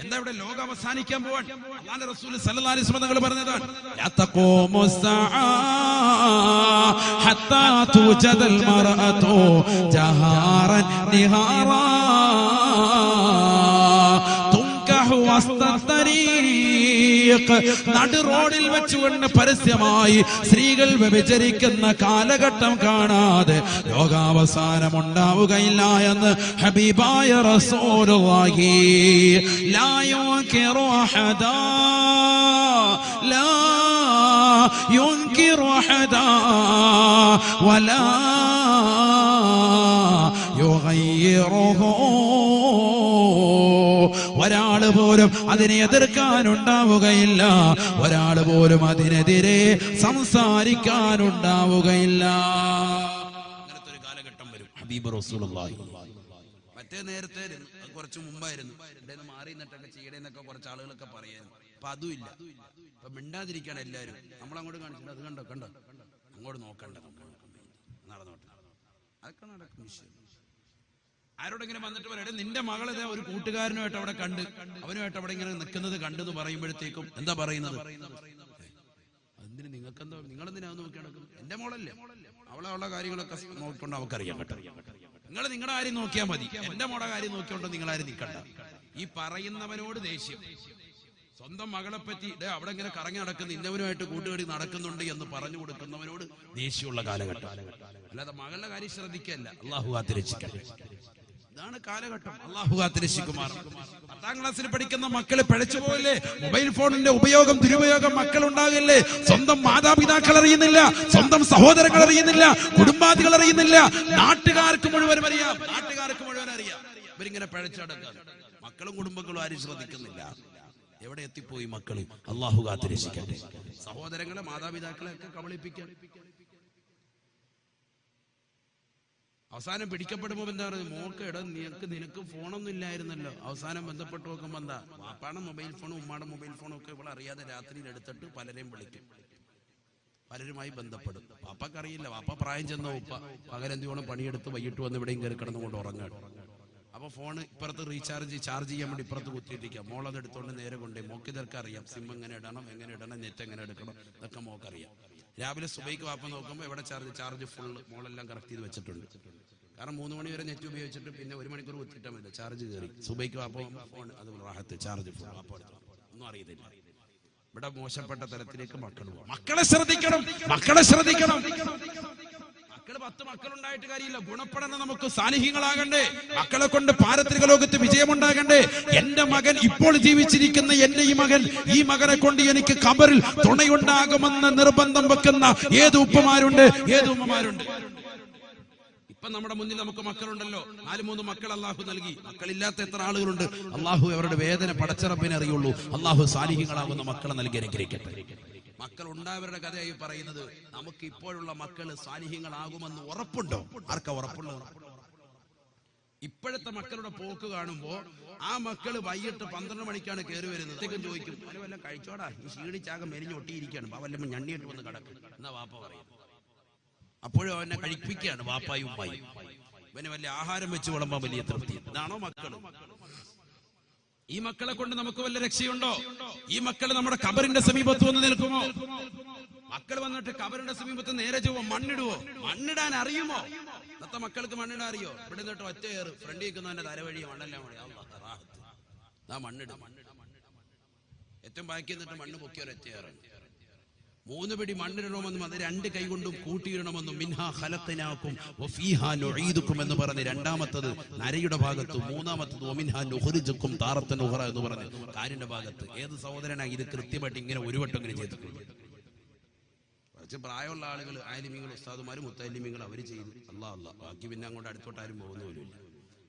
എന്താ ഇവിടെ ലോകം അവസാനിക്കാൻ പോവാൻ? അല്ലാഹുവിന്റെ റസൂൽ സല്ലല്ലാഹു അലൈഹി വസല്ലം തങ്ങൾ പറഞ്ഞതാണ്, ലാ തഖൂമു സ്സആ ഹത്താ തുജദൽ മർഅതു ജഹാറൻ നിഹാറാ നടു റോഡിൽ വെച്ചുകൊണ്ട് പരസ്യമായി സ്ത്രീകൾ വ്യഭിചരിക്കുന്ന കാലഘട്ടം കാണാതെ ലോകാവസാനം ഉണ്ടാവുകയില്ല എന്ന് ഹബീബായ റസൂലുള്ളാഹി. ലാ യുൻകിറു അഹദാ ലാ യുൻകിറു അഹദാ വലാ യുഗയ്യിറുഹു. ഒരാള് പോലും അതിനെ എതിർക്കാനുണ്ടാവുകയില്ല, ഒരാള് പോലും അതിനെതിരെ സംസാരിക്കാനുണ്ടാവുകയില്ല. അങ്ങനത്തെ ഒരു കാലഘട്ടം വരും. ഹബീബ് റസൂലുള്ളാഹി. മറ്റേ നേരത്തെ കുറച്ച് മുമ്പായിരുന്നു, ഇവിടെ മാറി നിന്നിട്ടൊക്കെ ചെയ്യണേന്നൊക്കെ കുറച്ച് ആളുകളൊക്കെ പറയായിരുന്നു. അപ്പൊ അതുമില്ല. ഇപ്പൊ മിണ്ടാതിരിക്കാണ് എല്ലാവരും. നമ്മളങ്ങോട്ട് കാണിച്ചിട്ട് അത് കണ്ടോ കണ്ടോ, അങ്ങോട്ട് നോക്കണ്ട, നടന്നോട്ടെ, അതൊക്കെ നടക്കും വിഷയം. ആരോടെങ്കിലും വന്നിട്ട് പറയട്ടെ, നിന്റെ മകളെ ഒരു കൂട്ടുകാരനുമായിട്ട് അവിടെ കണ്ട്, അവനുമായിട്ട് അവിടെ ഇങ്ങനെ നിൽക്കുന്നത് കണ്ടെന്ന് പറയുമ്പോഴത്തേക്കും എന്താ പറയുന്നത്? അതിന് നിങ്ങൾക്കെന്താ, നിങ്ങളെന്തിനാ നോക്കി നടക്കുന്നത്? എന്റെ മോളല്ലേ, അവളുടെ കാര്യങ്ങളൊക്കെ നോക്കിക്കൊണ്ട് അവൾക്കറിയാൻ പറ്റും. നിങ്ങൾ നിങ്ങളുടെ കാര്യം നോക്കിയാൽ മതി, എന്റെ മോടെ കാര്യം നോക്കിയോണ്ട് നിങ്ങളാരും നിൽക്കണ്ട. ഈ പറയുന്നവനോട് ദേഷ്യം, സ്വന്തം മകളെ പറ്റി അവിടെ ഇങ്ങനെ കറങ്ങി നടക്കുന്ന ഇന്നവനുമായിട്ട് കൂട്ടുകടി നടക്കുന്നുണ്ട് എന്ന് പറഞ്ഞു കൊടുക്കുന്നവനോട് ദേഷ്യമുള്ള കാലഘട്ടം. അല്ലാതെ മകളുടെ കാര്യം ശ്രദ്ധിക്കല്ല. അല്ലാഹു കാത്തിരക്ഷിക്കട്ടെ. ഇതാണ് കാലഘട്ടം. അല്ലാഹു കാത്തിരക്ഷിക്കുമാർ. 10ാം ക്ലാസ്സിൽ പഠിക്കുന്ന മക്കളെ പിഴച്ചു പോയില്ലേ? മൊബൈൽ ഫോണിന്റെ ഉപയോഗം ദുരുപയോഗം മക്കൾ ഉണ്ടാകില്ലേ? സ്വന്തം മാതാപിതാക്കൾ അറിയുന്നില്ല, സ്വന്തം സഹോദരങ്ങൾ അറിയുന്നില്ല, കുടുംബാദികൾ അറിയുന്നില്ല, നാട്ടുകാർക്ക് മുഴുവൻ അറിയാം. ഇവരിങ്ങനെ പിഴച്ചടക്കുക. മക്കളും കുടുംബങ്ങളും ആരും ശ്രദ്ധിക്കുന്നില്ല. എവിടെ എത്തിപ്പോയി മക്കള്? അല്ലാഹു കാത്തിരക്ഷിക്കട്ടെ. സഹോദരങ്ങളെ മാതാപിതാക്കളെ ഒക്കെ കബളിപ്പിക്കാൻ. അവസാനം പിടിക്കപ്പെടുമ്പോ എന്താ പറയുക? മോക്ക് നിനക്ക് ഫോണൊന്നും ഇല്ലായിരുന്നല്ലോ. അവസാനം ബന്ധപ്പെട്ട് നോക്കുമ്പോ എന്താ, വാപ്പാടെ മൊബൈൽ ഫോണും ഉമ്മാടെ മൊബൈൽ ഫോണും ഒക്കെ ഇവിടെ അറിയാതെ രാത്രിയിൽ എടുത്തിട്ട് പലരെയും വിളിക്കും, പലരുമായി ബന്ധപ്പെടും. വാപ്പക്കറിയില്ല, വാപ്പ പ്രായം ചെന്ന ഉപ്പ പകലെന്തിയോളം പണിയെടുത്ത് വൈകിട്ട് വന്ന് ഇവിടെയും കയറി കിടന്നുകൊണ്ട് ഉറങ്ങാണ്. അപ്പൊ ഫോണ് ഇപ്പുറത്ത് ചാർജ് ചെയ്യാൻ വേണ്ടി ഇപ്പുറത്ത് കുത്തിയിട്ടിരിക്കുക. മോളത് എടുത്തോണ്ട് നേരെ കൊണ്ടേ. മോക്ക് ഇതൊക്കെ അറിയാം, സിം എങ്ങനെ ഇടണം, നെറ്റ് എങ്ങനെ എടുക്കണം, ഇതൊക്കെ മോക്കറിയാം. രാവിലെ സുബൈക്ക് വാപ്പ നോക്കുമ്പോൾ എവിടെ ചാർജ് ഫുള്ള് മോളെല്ലാം കറക്റ്റ് ചെയ്ത് വെച്ചിട്ടുണ്ട്. കാരണം 3 മണി വരെ നെറ്റ് ഉപയോഗിച്ചിട്ട് പിന്നെ 1 മണിക്കൂർ കുത്തിയിട്ടാൽ മതി, ചാർജ് കയറി. സുബൈക്ക് വാപ്പ ഫോൺ അത് റാഹത്ത്, ചാർജ് ഫുൾ, വാപ്പ എടുത്തു, ഒന്നും അറിയത്തില്ല. ഇവിടെ മോശപ്പെട്ട തലത്തിലേക്ക് മക്കൾ പോകും. മക്കളെ ശ്രദ്ധിക്കണം. മക്കള് 10 മക്കളുണ്ടായിട്ട് കാര്യമില്ല. ഗുണപ്പെടണം, നമുക്ക് സാലിഹ്യങ്ങളാകണ്ടേ. മക്കളെ കൊണ്ട് പാരത്രിക ലോകത്ത് വിജയമുണ്ടാകണ്ടേ. എന്റെ മകൻ, ഇപ്പോൾ ജീവിച്ചിരിക്കുന്ന എന്റെ ഈ മകനെ കൊണ്ട് എനിക്ക് ഖബറിൽ തുണയുണ്ടാകുമെന്ന് നിർബന്ധം വെക്കുന്ന ഏത് ഉപ്പമാരുണ്ട്, ഏത് ഉമ്മമാരുണ്ട്? ഇപ്പൊ നമ്മുടെ മുന്നിൽ നമുക്ക് മക്കളുണ്ടല്ലോ, 4-3 മക്കൾ അള്ളാഹു നൽകി. മക്കളില്ലാത്ത എത്ര ആളുകളുണ്ട്? അള്ളാഹു അവരുടെ വേദന പടച്ചറബിനെ അറിയുള്ളൂ. അള്ളാഹു സാലിഹ്യങ്ങളാകുന്ന മക്കളെ നൽകി അനുഗ്രഹിക്കട്ടെ. മക്കൾ ഉണ്ടായവരുടെ കഥയായി പറയുന്നത്. നമുക്ക് ഇപ്പോഴുള്ള മക്കള് സാലിഹ്യങ്ങളാകുമെന്ന് ഉറപ്പുണ്ടോ? ആർക്കാ ഉറപ്പുണ്ടോ? ഇപ്പോഴത്തെ മക്കളുടെ പോക്ക് കാണുമ്പോ ആ മക്കള് വൈകിട്ട് 12 മണിക്കാണ് കയറി വരുന്നത്. ചോദിക്കും, വല്ല കഴിച്ചോടാ, ഈ ക്ഷീണിച്ചാകെ മെലിഞ്ഞൊട്ടിയിരിക്കുകയാണ്, വല്ല ഞണ്ണിയിട്ട് വന്ന് കിടക്കും എന്നാ വാപ്പ പറയും. അപ്പോഴും അവനെ കഴിപ്പിക്കുകയാണ് വാപ്പായും ഉമ്മായും. ഇവന് വലിയ ആഹാരം വെച്ച് വിളമ്പാൻ വലിയ തൃപ്തി. ഇതാണോ മക്കള്? ഈ മക്കളെ കൊണ്ട് നമുക്ക് വല്ല രക്ഷയുണ്ടോ? ഈ മക്കള് നമ്മുടെ ഖബറിന്റെ സമീപത്ത് വന്ന് നിൽക്കുമോ? മക്കൾ വന്നിട്ട് ഖബറിന്റെ സമീപത്ത് നേരെ ചൊവ്വോ മണ്ണിടുവോ? മണ്ണിടാൻ അറിയുമോ? ഇന്നത്തെ മക്കൾക്ക് മണ്ണിടാൻ അറിയോ? ഇവിടെ നിന്നിട്ട് ഒറ്റ കയറ്, ഫ്രണ്ട് നിൽക്കുന്നവന്റെ തലവഴി മണ്ണെല്ലാം കൂടി മണ്ണിടും. ഏറ്റവും ബാക്കി നിന്നിട്ട് മണ്ണ് പൊക്കിയൊരു ഒറ്റ കയറും. 3 പിടി മണ്ണിടണമെന്നും അത് 2 കൈ കൊണ്ടും കൂട്ടിയിടണമെന്നും മിൻഹാ ഖലഖനാകും വഫീഹാ നുഈദുകും എന്ന് പറഞ്ഞ് രണ്ടാമത്തത് നരയുടെ ഭാഗത്ത്, മൂന്നാമത്തത് വമിൻഹാ നുഖ്രിജുകും താറത്തൻ ഉഖറ എന്ന് പറഞ്ഞ് കാലിന്റെ ഭാഗത്ത്. ഏത് സഹോദരനാണ് ഇത് കൃത്യമായിട്ട് ഇങ്ങനെ ഒരു വട്ടം ഇങ്ങനെ ചെയ്തിട്ടുള്ളത്? കുറച്ച് പ്രായമുള്ള ആളുകൾ, ആലിമീങ്ങൾ, ഉസ്താദുമാരും മുത്തലിമീങ്ങൾ അവർ ചെയ്തു. അല്ലാഹ് ബാക്കി പിന്നെ അങ്ങോട്ട് അടുത്തോട്ട് ആരും പോകുന്ന പോലുമില്ല.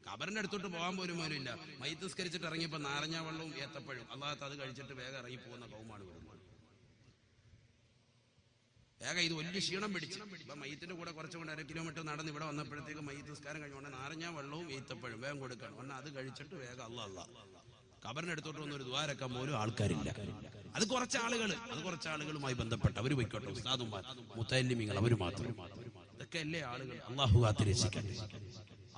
ഖബറിന്റെ അടുത്തോട്ട് പോകാൻ പോലും ഇല്ല. മയ്യിത്ത് നിസ്കരിച്ചിട്ട് ഇറങ്ങിയപ്പോൾ നാരങ്ങ വെള്ളവും ഏത്തപ്പഴവും അല്ലാത്ത അത് കഴിച്ചിട്ട് വേഗം ഇറങ്ങി പോകുന്ന കൗമാണ് വരുന്നത്. വേഗം ഇത് വലിയ ക്ഷീണം പിടിച്ച് ഇപ്പൊ മയ്യത്തിന്റെ കൂടെ കുറച്ചുകൊണ്ട് 1.5 കിലോമീറ്റർ നടന്ന് ഇവിടെ വന്നപ്പോഴത്തേക്ക് മയ്യത്ത് നിസ്കാരം കഴിഞ്ഞുകൊണ്ട് നാരങ്ങ വെള്ളവും ഏത്തപ്പഴവും വേഗം കൊടുക്കണം. ഒന്ന് അത് കഴിച്ചിട്ട് വേഗം അല്ലാഹ് ഖബറിന്റെ അടുത്തോട്ട് വന്നൊരു ദ്വാരക്കാൻ പോലും ആൾക്കാരില്ല. അത് കുറച്ച് ആളുകളുമായി ബന്ധപ്പെട്ട് അവർ പോയിക്കോട്ടെ, ഉസ്താദുമാർ മുത്തല്ലിമീങ്ങൾ അവർ മാത്രം. ഇതൊക്കെ അല്ലേ ആളുകൾ. അള്ളാഹു കാത്തിരക്ഷിക്കട്ടെ,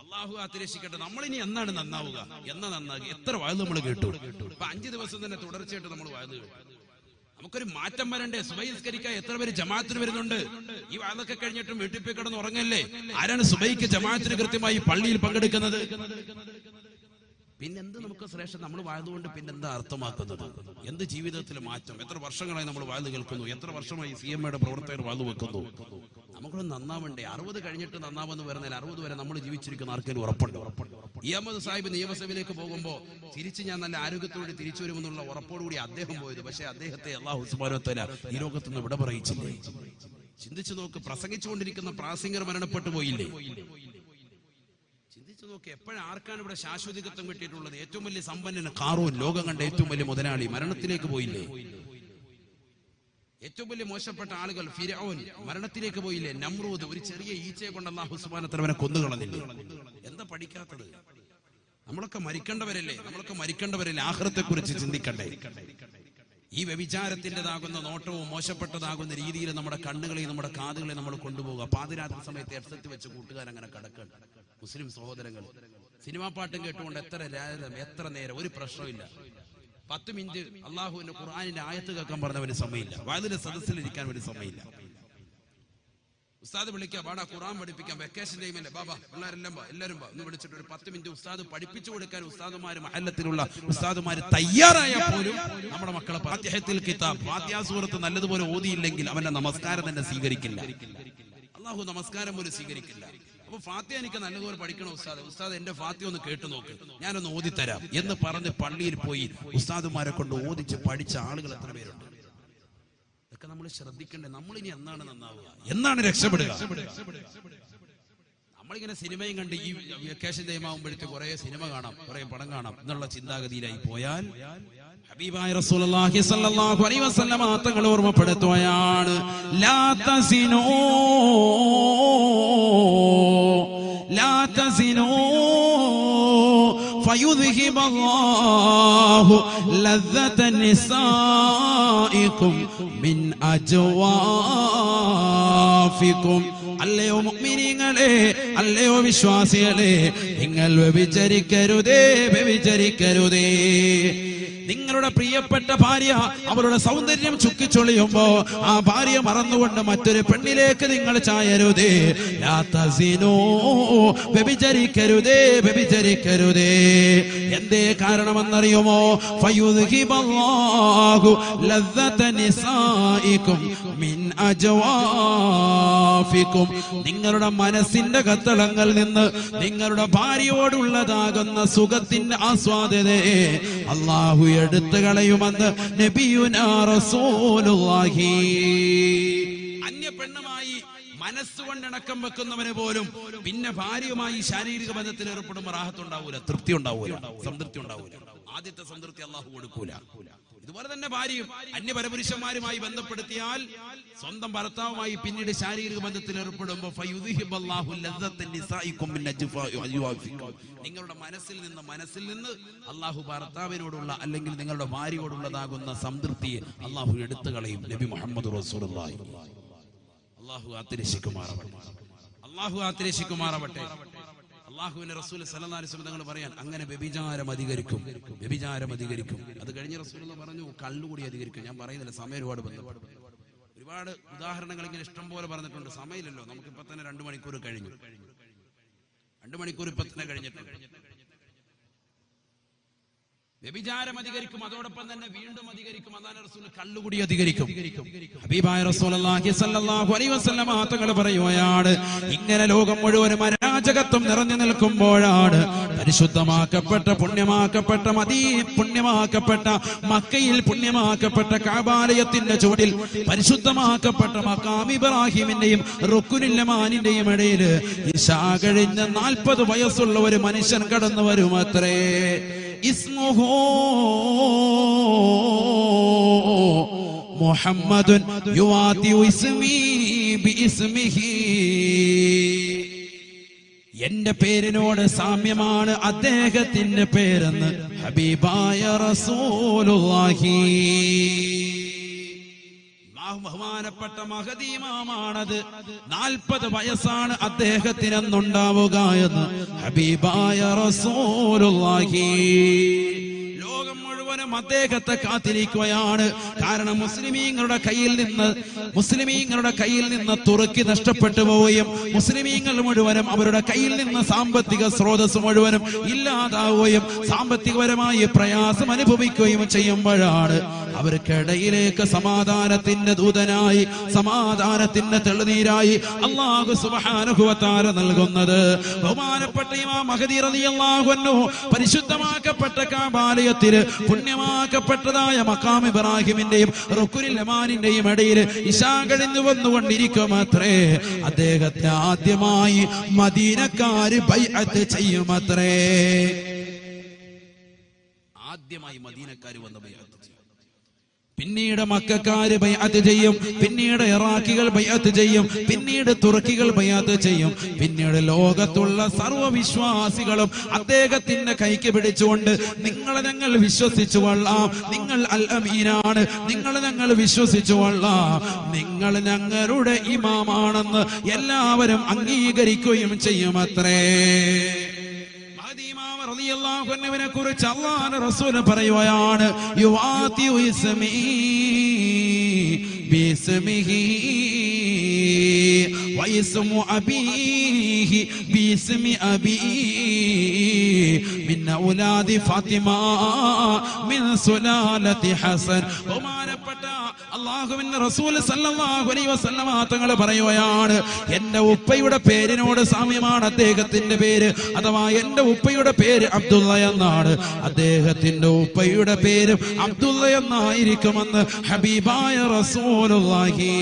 അള്ളാഹു കാത്തിരക്ഷിക്കട്ടെ. നമ്മളിനി എന്നാണ് നന്നാവുക? നന്നാകുക? എത്ര വാഴ നമ്മൾ കേട്ടു. ഇപ്പൊ 5 ദിവസം തന്നെ തുടർച്ചയായിട്ട് നമ്മൾ വാഴ കേട്ടു. നമുക്കൊരു മാറ്റം വരണ്ടേ? സുബഹിസ്കരിക്കാൻ എത്ര പേര് ജമാഅത്തിന് വരുന്നുണ്ട്? ഈ വാഴൊക്കെ കഴിഞ്ഞിട്ടും വീട്ടിൽ പോയി കിടന്ന് ഉറങ്ങല്ലേ? ആരാണ് സുബഹിക്ക് ജമാഅത്തിന് കൃത്യമായി പള്ളിയിൽ പങ്കെടുക്കുന്നത്? പിന്നെന്ത് നമുക്ക് ശ്രേഷ്ഠ നമ്മൾ വാഴ്ന്നുകൊണ്ട് പിന്നെന്താ അർത്ഥമാക്കുന്നത്? എന്ത് ജീവിതത്തിൽ മാറ്റം? എത്ര വർഷങ്ങളായി നമ്മൾ വാഴ്ന്നു കേൾക്കുന്നു, എത്ര വർഷമായി CMAയുടെ പ്രവർത്തകർ വാഴ്ന്നു വെക്കുന്നു. നമുക്കൊന്ന് നന്നാവണ്ടേ? 60 കഴിഞ്ഞിട്ട് നന്നാവെന്ന് പറഞ്ഞാൽ 60 വരെ നമ്മൾ ജീവിച്ചിരിക്കുന്ന ആർക്കെങ്കിലും ഉറപ്പുണ്ട്? അഹമ്മദ് സാഹിബ് നിയമസഭയിലേക്ക് പോകുമ്പോൾ തിരിച്ച് ഞാൻ നല്ല ആരോഗ്യത്തോടെ തിരിച്ചു വരുമെന്നുള്ള ഉറപ്പോടുകൂടി അദ്ദേഹം പോയത്. പക്ഷേ അദ്ദേഹത്തെ അല്ലാഹു സുബ്ഹാനഹു വ തആല ഈ ലോകത്ത് നിന്ന് വിട പറയിച്ചില്ലേ? ചിന്തിച്ചു നോക്ക്. പ്രസംഗിച്ചുകൊണ്ടിരിക്കുന്ന പ്രാസംഗികർ മരണപ്പെട്ടു പോയില്ലേ? ചിന്തിച്ചു നോക്ക്. ആർക്കാണ് ഇവിടെ ശാശ്വതികത്വം കിട്ടിയിട്ടുള്ളത്? ഏറ്റവും വലിയ സമ്പന്നന് ഖാറൂൻ, ലോകം കണ്ട ഏറ്റവും വലിയ മുതലാളി, മരണത്തിലേക്ക് പോയില്ലേ? ഏറ്റവും വലിയ മോശപ്പെട്ട ആളുകൾ ഫിർഔൻ മരണത്തിലേക്ക് പോയില്ലേ? നമ്രൂദ് ഒരു ചെറിയ ഈച്ചയെ കൊണ്ട് അല്ലാഹു സുബ്ഹാനഹു വ തആല അവനെ കൊന്നുകളഞ്ഞില്ലേ? എന്താ പഠിക്കാത്തത്? നമ്മളൊക്കെ മരിക്കേണ്ടവരല്ലേ? ആഖിറത്തെ കുറിച്ച് ചിന്തിക്കണ്ടേ? ഈ വ്യഭിചാരത്തിൻ്റെതാകുന്ന നോട്ടവും മോശപ്പെട്ടതാകുന്ന രീതിയിൽ നമ്മുടെ കണ്ണുകളെയും നമ്മുടെ കാതുകളെയും നമ്മൾ കൊണ്ടുപോകുക. പാതിരാത്രി സമയത്ത് എഫ്സത്ത് വെച്ച് കൂട്ടുകാരങ്ങനെ കിടക്കണം. മുസ്ലിം സഹോദരങ്ങൾ സിനിമാ പാട്ടും കേട്ടുകൊണ്ട് എത്ര നേരം ഒരു പ്രശ്നമില്ല. 10 മിനിറ്റ് അള്ളാഹുവിന്റെ ഖുർആനിന്റെ ആയത്ത് കേൾക്കാൻ പറഞ്ഞവന് സമയമില്ല. വാതിന്റെ സദസ്സിലിരിക്കാൻ ഒരു സമയമില്ല. ഉസ്താദ് വിളിക്കാം, വാടാ ഖുർആൻ പഠിപ്പിക്കാം, വെക്കേഷൻ ടൈമല്ലേ, ബാബാ പിള്ളേരെല്ലാം എല്ലാവരും ഒന്ന് വിളിച്ചിട്ട് ഒരു 10 മിനിറ്റ് ഉസ്താദ് പഠിപ്പിച്ചു കൊടുക്കാൻ ഉസ്താദുമാര് മഹല്ലത്തിലുള്ള ഉസ്താദുമാര് തയ്യാറായാൽ പോലും നമ്മുടെ മക്കളെ ഫാത്തിഹത്തുൽ കിതാബ്, ഫാത്തിഹ സൂറത്ത് നല്ലതുപോലെ ഓതിയില്ലെങ്കിൽ അവന്റെ നമസ്കാരം തന്നെ സ്വീകരിക്കില്ല. അള്ളാഹു നമസ്കാരം പോലും സ്വീകരിക്കില്ല. അപ്പൊ ഫാത്തിഹ എനിക്ക് നല്ലതുപോലെ പഠിക്കണം ഉസ്താദ് എന്റെ ഫാത്തിഹ ഒന്ന് കേട്ടു നോക്ക്, ഞാനൊന്ന് ഓതിത്തരാം എന്ന് പറഞ്ഞ് പള്ളിയിൽ പോയി ഉസ്താദുമാരെ കൊണ്ട് ഓദിച്ച് പഠിച്ച ആളുകൾ എത്ര പേരുണ്ട്? ഇതൊക്കെ നമ്മൾ ശ്രദ്ധിക്കണ്ടേ? നമ്മളിനി എന്നാണ് നന്നാവുക? എന്നാണ് രക്ഷപ്പെടുക? നമ്മളിങ്ങനെ സിനിമയും കണ്ട് ഈ വെക്കേഷൻ ടൈം ആകുമ്പോഴത്തെ കുറെ സിനിമ കാണാം, കുറെ പടം കാണാം എന്നുള്ള ചിന്താഗതിയിലായി പോയാൽ ഹബീബായ റസൂലുള്ളാഹി സ്വല്ലല്ലാഹു അലൈഹി വസല്ലം തങ്ങൾ ഓർമ്മപ്പെടുത്തുകയാണ്, ലാ തസിനൂ ഫയുദ്ഹിബല്ലാഹു ലദ്ദത നിസാഇകും മിൻ അജ്വാഫികും. അല്ലയോ മുഅ്മിനീങ്ങളെ, അല്ലയോ വിശ്വാസികളെ, നിങ്ങൾ വ്യഭിചരിക്കരുതേ. നിങ്ങളുടെ പ്രിയപ്പെട്ട ഭാര്യ അവരുടെ സൗന്ദര്യം ചുക്കിച്ചൊളിയുമ്പോ ആ ഭാര്യ മറന്നുകൊണ്ട് മറ്റൊരു പെണ്ണിലേക്ക് നിങ്ങൾ ചായരുതേ. ലാ തസിനൂ, വ്യഭിചരിക്കരുതേ. എന്തേ കാരണമെന്നറിയുമോ? ഫയുദ്ഹിബല്ലാഹു ലദ്ദത നിസാഇകും മിൻ അജ്വാഫികും. നിങ്ങളുടെ മനസ്സിന്റെ കത്തളങ്ങൾ നിന്ന് നിങ്ങളുടെ ഭാര്യയോടുള്ളതാകുന്ന സുഖത്തിന്റെ ആസ്വാദനയെ അല്ലാഹു എടുത്തു കളയുമെന്ന് നബിയുനാ റസൂലുള്ളാഹി. അന്യ പെണ്ണുമായി മനസ്സുകൊണ്ട് ഇണക്കം വെക്കുന്നവന് പോലും പിന്നെ ഭാര്യയുമായി ശാരീരിക ബന്ധത്തിൽ ഏർപ്പെടുമ്പോൾ റാഹത്തുണ്ടാവൂല, തൃപ്തി ഉണ്ടാവൂല, സംതൃപ്തി ഉണ്ടാവൂല. ആദ്യത്തെ സംതൃപ്തി അല്ലാഹു കൊടുക്കൂല. ഇതുപോലെ തന്നെ ഭാര്യയും അന്യപരപുരുഷന്മാരുമായി ബന്ധപ്പെടുത്തിയാൽ സ്വന്തം ഭർത്താവുമായി പിന്നീട് ശാരീരിക ബന്ധത്തിൽ ഏർപ്പെടുമ്പോൾ നിങ്ങളുടെ മനസ്സിൽ നിന്ന് അള്ളാഹു ഭർത്താവിനോടുള്ള അല്ലെങ്കിൽ നിങ്ങളുടെ ഭാര്യയോടുള്ളതാകുന്ന സംതൃപ്തിയെ അള്ളാഹു എടുത്തു കളയും. നബി മുഹമ്മദ് റസൂലുള്ളാഹി. അള്ളാഹു ആത്തിരക്ഷിക്കുമാറാവട്ടെ. അള്ളാഹുവിന്റെ റസൂൽ സല്ലല്ലാഹു അലൈഹി വസല്ലം തങ്ങൾ പറയാൻ അങ്ങനെ വ്യഭിചാരം അധികരിക്കും. അത് കഴിഞ്ഞ റസൂൽ പറഞ്ഞു കള്ളുകൂടി അധികരിക്കും. ഞാൻ പറയുന്നില്ല, സമയം ഒരുപാട് ഉദാഹരണങ്ങൾ ഇങ്ങനെ ഇഷ്ടം പോലെ പറഞ്ഞിട്ടുണ്ട്. സമയമില്ലല്ലോ, നമുക്കിപ്പോ തന്നെ 2 മണിക്കൂർ കഴിഞ്ഞു. 2 മണിക്കൂർ ഇപ്പൊ തന്നെ കഴിഞ്ഞിട്ടുണ്ട്. വ്യഭിചാരം അധികരിക്കും, അതോടൊപ്പം തന്നെ വീണ്ടും അധികരിക്കും. അതാണ് റസൂൽ കള്ളുകുടി അധികരിക്കും. ഹബീബായ റസൂലുള്ളാഹി സ്വല്ലല്ലാഹു അലൈഹി വസല്ലം തങ്ങൾ പറയുകയാണ്, ഇങ്ങനെ ലോകം മുഴുവനും അരാജകത്വം നിറഞ്ഞു നിൽക്കുമ്പോഴാണ് പരിശുദ്ധമാക്കപ്പെട്ട പുണ്യമാക്കപ്പെട്ട പുണ്യമാക്കപ്പെട്ട മക്കയിൽ പുണ്യമാക്കപ്പെട്ട കഅബാലയത്തിന്റെ ചുവട്ടിൽ പരിശുദ്ധമാക്കപ്പെട്ട മഖാം ഇബ്രാഹിമിന്റെയും റുക്നുൽ യമാനിന്റെയും ഇടയിൽ ഇശാ കഴിഞ്ഞ 40 വയസ്സുള്ള ഒരു മനുഷ്യൻ കടന്നു വരുമത്രേ. ഇസ്മുഹു മുഹമ്മദുൻ യുവാതി ഇസ്മി ബിഇസ്മിഹി, എന്റെ പേരിനോട് സാമ്യമാണ് അദ്ദേഹത്തിന്റെ പേരെന്ന് ഹബീബായ റസൂലുള്ളാഹി. ബഹുമാനപ്പെട്ട മഹദി ഇമാമാണത്. 40 വയസ്സാണ് അദ്ദേഹത്തിനെന്നുണ്ടാവുക എന്ന് ഹബീബായ റസൂലുള്ളാഹി. ലോകം മുഴുവനും അദ്ദേഹത്തെ കാത്തിരിക്കുകയാണ്. കാരണം മുസ്ലിമീങ്ങളുടെ കയ്യിൽ നിന്ന് തുറക്കി നഷ്ടപ്പെട്ടു പോവുകയും മുസ്ലിമീങ്ങൾ മുഴുവനും അവരുടെ കയ്യിൽ നിന്ന് സാമ്പത്തിക സ്രോതസ് മുഴുവനും ഇല്ലാതാവുകയും സാമ്പത്തികപരമായി പ്രയാസം അനുഭവിക്കുകയും ചെയ്യുമ്പോഴാണ് അവർക്കിടയിലേക്ക് സമാധാനത്തിന്റെ ദൂതനായി, സമാധാനത്തിന്റെ തെളിനീരായി അല്ലാഹു സുബ്ഹാനഹു വ തആല നൽകുന്നത്. ബഹുമാനപ്പെട്ട ഇമാം മഹദി റളിയല്ലാഹു അൻഹു പരിശുദ്ധമാക്കപ്പെട്ട കഅബാലയത്തിൽ പുണ്യമാക്കപ്പെട്ടതായ മഖാം ഇബ്രാഹിമിന്റെയും റുക്നുൽ യമാനിന്റെയും ഇടയിൽ ഇശാ കഴിഞ്ഞു വന്നുകൊണ്ടിരിക്കുമത്രേ. അദ്ദേഹത്തെ ആദ്യമായി മദീനക്കാര് ബൈഅത്ത് ചെയ്യുമത്രേ. ആദ്യമായി മദീനക്കാര് വന്ന് ബൈഅത്ത് ചെയ്യും, പിന്നീട് മക്കക്കാര് ബൈഅത്ത് ചെയ്യും, പിന്നീട് ഇറാഖികൾ ബൈഅത്ത് ചെയ്യും, പിന്നീട് തുർക്കികൾ ബൈഅത്ത് ചെയ്യും, പിന്നീട് ലോകത്തുള്ള സർവ്വവിശ്വാസികളും അദ്ദേഹത്തിന്റെ കൈക്ക് പിടിച്ചുകൊണ്ട് നിങ്ങളെ ഞങ്ങൾ വിശ്വസിച്ചു കൊള്ളാം, നിങ്ങൾ അൽ അമീനാണ്, നിങ്ങളെ ഞങ്ങൾ വിശ്വസിച്ചു കൊള്ളാം, നിങ്ങൾ ഞങ്ങളുടെ ഇമാമാണെന്ന് എല്ലാവരും അംഗീകരിക്കുകയും ചെയ്യുമത്രേ. റളിയല്ലാഹുവിനെ കുറിച്ച് അല്ലാഹുവിന്റെ റസൂൽ പറയുകയാണ്, യുവാതി ഇസ്മി ബിസ്മിഹി വഇസ്മു അബീഹി ബിസ്മി അബീ മിൻ ഔലാദി ഫാത്തിമ മിൻ സുലാലതി ഹസൻ. ബഹുമാനപ്പെട്ട അല്ലാഹുവിന്റെ റസൂൽ സല്ലല്ലാഹു അലൈഹി വസല്ലം തങ്ങൾ പറയുകയാണ്, എന്റെ ഉപ്പയുടെ പേരിനോട് സാമ്യമാണ് അദ്ദേഹത്തിന്റെ പേര്, അഥവാ എന്റെ ഉപ്പയുടെ പേര് അബ്ദുള്ള എന്നാണ്, അദ്ദേഹത്തിന്റെ ഉപ്പയുടെ പേര് അബ്ദുള്ള എന്നായിരിക്കുമെന്ന് ഹബീബായ റസൂലുള്ളാഹി.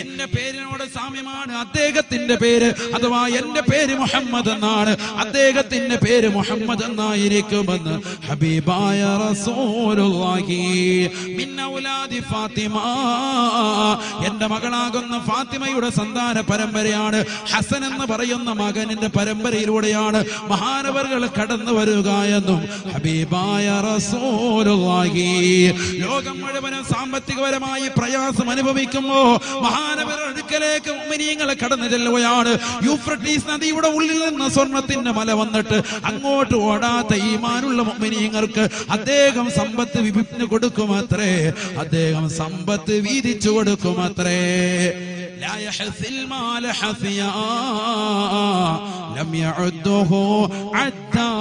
എന്റെ പേരിനോട് സാമ്യമാണ് അദ്ദേഹത്തിന്റെ പേര്, അഥവാ എന്റെ പേര് മുഹമ്മദ് എന്നാണ്, അദ്ദേഹത്തിന്റെ പേര് മുഹമ്മദ് എന്നായിരിക്കുമെന്ന് ഹബീബായ റസൂലുള്ളാഹി. മിൻ ഔലാദി ഫാത്തിമ, എന്റെ മകളാകുന്ന ഫാത്തിമയുടെ സന്താന പരമ്പരയാണ്, ഹസൻ എന്ന് പറയുന്ന മകനിന്റെ പരമ്പരയിലൂടെയാണ് മഹാനവറുകൾ കടന്നു വരിക എന്നും ഹബീബായ റസൂലുള്ളാഹി. ലോകം മുഴുവനും സാമ്പത്തികപരമായി പ്രയാസം അനുഭവിക്കുമ്പോ മഹാനവറുടെ അടുക്കലേക്ക് മുഅ്മിനീങ്ങൾ കടന്നു ചെല്ലുകയാണ്. യൂഫ്രട്ടീസ് നദിയുടെ ഉള്ളിൽ നിന്ന് സ്വർണത്തിന്റെ മല വന്നിട്ട് അങ്ങോട്ട് ഓടാത്ത ഈമാനുള്ള മുഅ്മിനീങ്ങൾക്ക് അദ്ദേഹം സമ്പത്ത് വിഭിന്ന് കൊടുക്കുമത്രേ, അദ്ദേഹം സമ്പത്ത് വീതിച്ചു കൊടുക്കുമത്രേ. لا يحث المال حثيا لم يعده عدا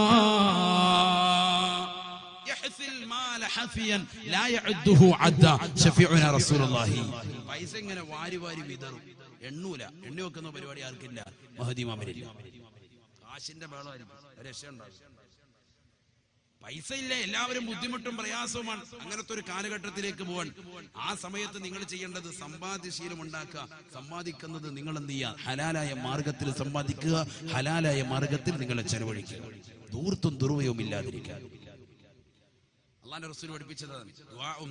يحث المال حثيا لا يعده عدا شفيعنا رسول الله. പൈസ ഇങ്ങനെ വാരി വാരി വിതറും, എണ്ണൂല, എണ്ണി വെക്കുന്ന പരിപാടി ആർക്കില്ല, മഹദി ഇമാമിനില്ല. കാശിന്റെ ബഹളമായിരിക്കും, രക്ഷയുണ്ടാകും. പൈസ ഇല്ല, എല്ലാവരും ബുദ്ധിമുട്ടും പ്രയാസവുമാണ്. അങ്ങനത്തെ ഒരു കാലഘട്ടത്തിലേക്ക് പോകാൻ ആ സമയത്ത് നിങ്ങൾ ചെയ്യേണ്ടത് സമ്പാദ്യശീലം ഉണ്ടാക്കുക. സമ്പാദിക്കുന്നത് നിങ്ങൾ എന്ത് ചെയ്യുക, ഹലാലായ മാർഗത്തിൽ സമ്പാദിക്കുക, ഹലാലായ മാർഗത്തിൽ നിങ്ങളെ ചെലവഴിക്കുക, ധൂർത്തും ദുർവ്യവും ഇല്ലാതിരിക്കുക. അല്ലാഹുവിന്റെ റസൂൽ പഠിപ്പിച്ചതാണ് ദുആഉം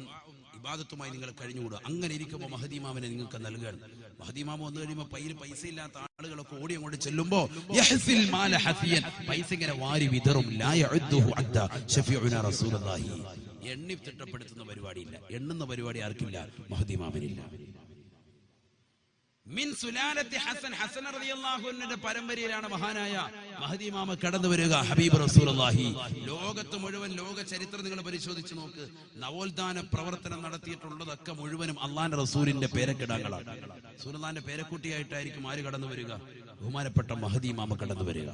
ഇബാദത്തുമായി നിങ്ങൾ കഴിഞ്ഞുകൂടുക. അങ്ങനെ ഇരിക്കുമ്പോൾ മഹദി ഇമാമിനെ നിങ്ങൾക്ക് നൽകുകയാണ്. മഹദി ഇമാം വന്നു കഴിയുമ്പോൾ പൈസ ഇല്ലാത്ത ആളുകളൊക്കെ ഓടി അങ്ങോട്ട് ചെല്ലുമ്പോ യഹ്സിൽ മാല ഹഫിയൻ, പൈസ ഇങ്ങനെ വാരി വിതറും. ലാ യഉദ്ദുഹു അദ്ദ ശഫീഉനാ റസൂലുള്ളാഹി. എണ്ണി തിട്ടപ്പെടുത്തുന്ന പരിപാടിയില്ല, എണ്ണുന്ന പരിപാടി ആർക്കില്ല, മഹദി ഇമാമിനില്ല. മിൻ സുലാലത്തി ഹസൻ, ഹസൻ റളിയല്ലാഹു അൻഹുവിന്റെ പരമ്പരയിലാണ് മഹാനായ മഹദി ഇമാം കടന്നു വരിക. ഹബീബ് റസൂലുള്ളാഹി. ലോകത്ത് മുഴുവൻ ലോക ചരിത്രം നിങ്ങൾ പരിശോധിച്ച് നോക്ക്, നവോത്ഥാന പ്രവർത്തനം നടത്തിയിട്ടുള്ളതൊക്കെ മുഴുവനും അള്ളാന്റെ റസൂലിന്റെ പേരക്കിടാങ്ങളാണ്. റസൂലുള്ളാഹിന്റെ പേരക്കുട്ടിയായിട്ടായിരിക്കും ആര് കടന്നു വരിക, ബഹുമാനപ്പെട്ട മഹദി ഇമാം കടന്നു വരിക.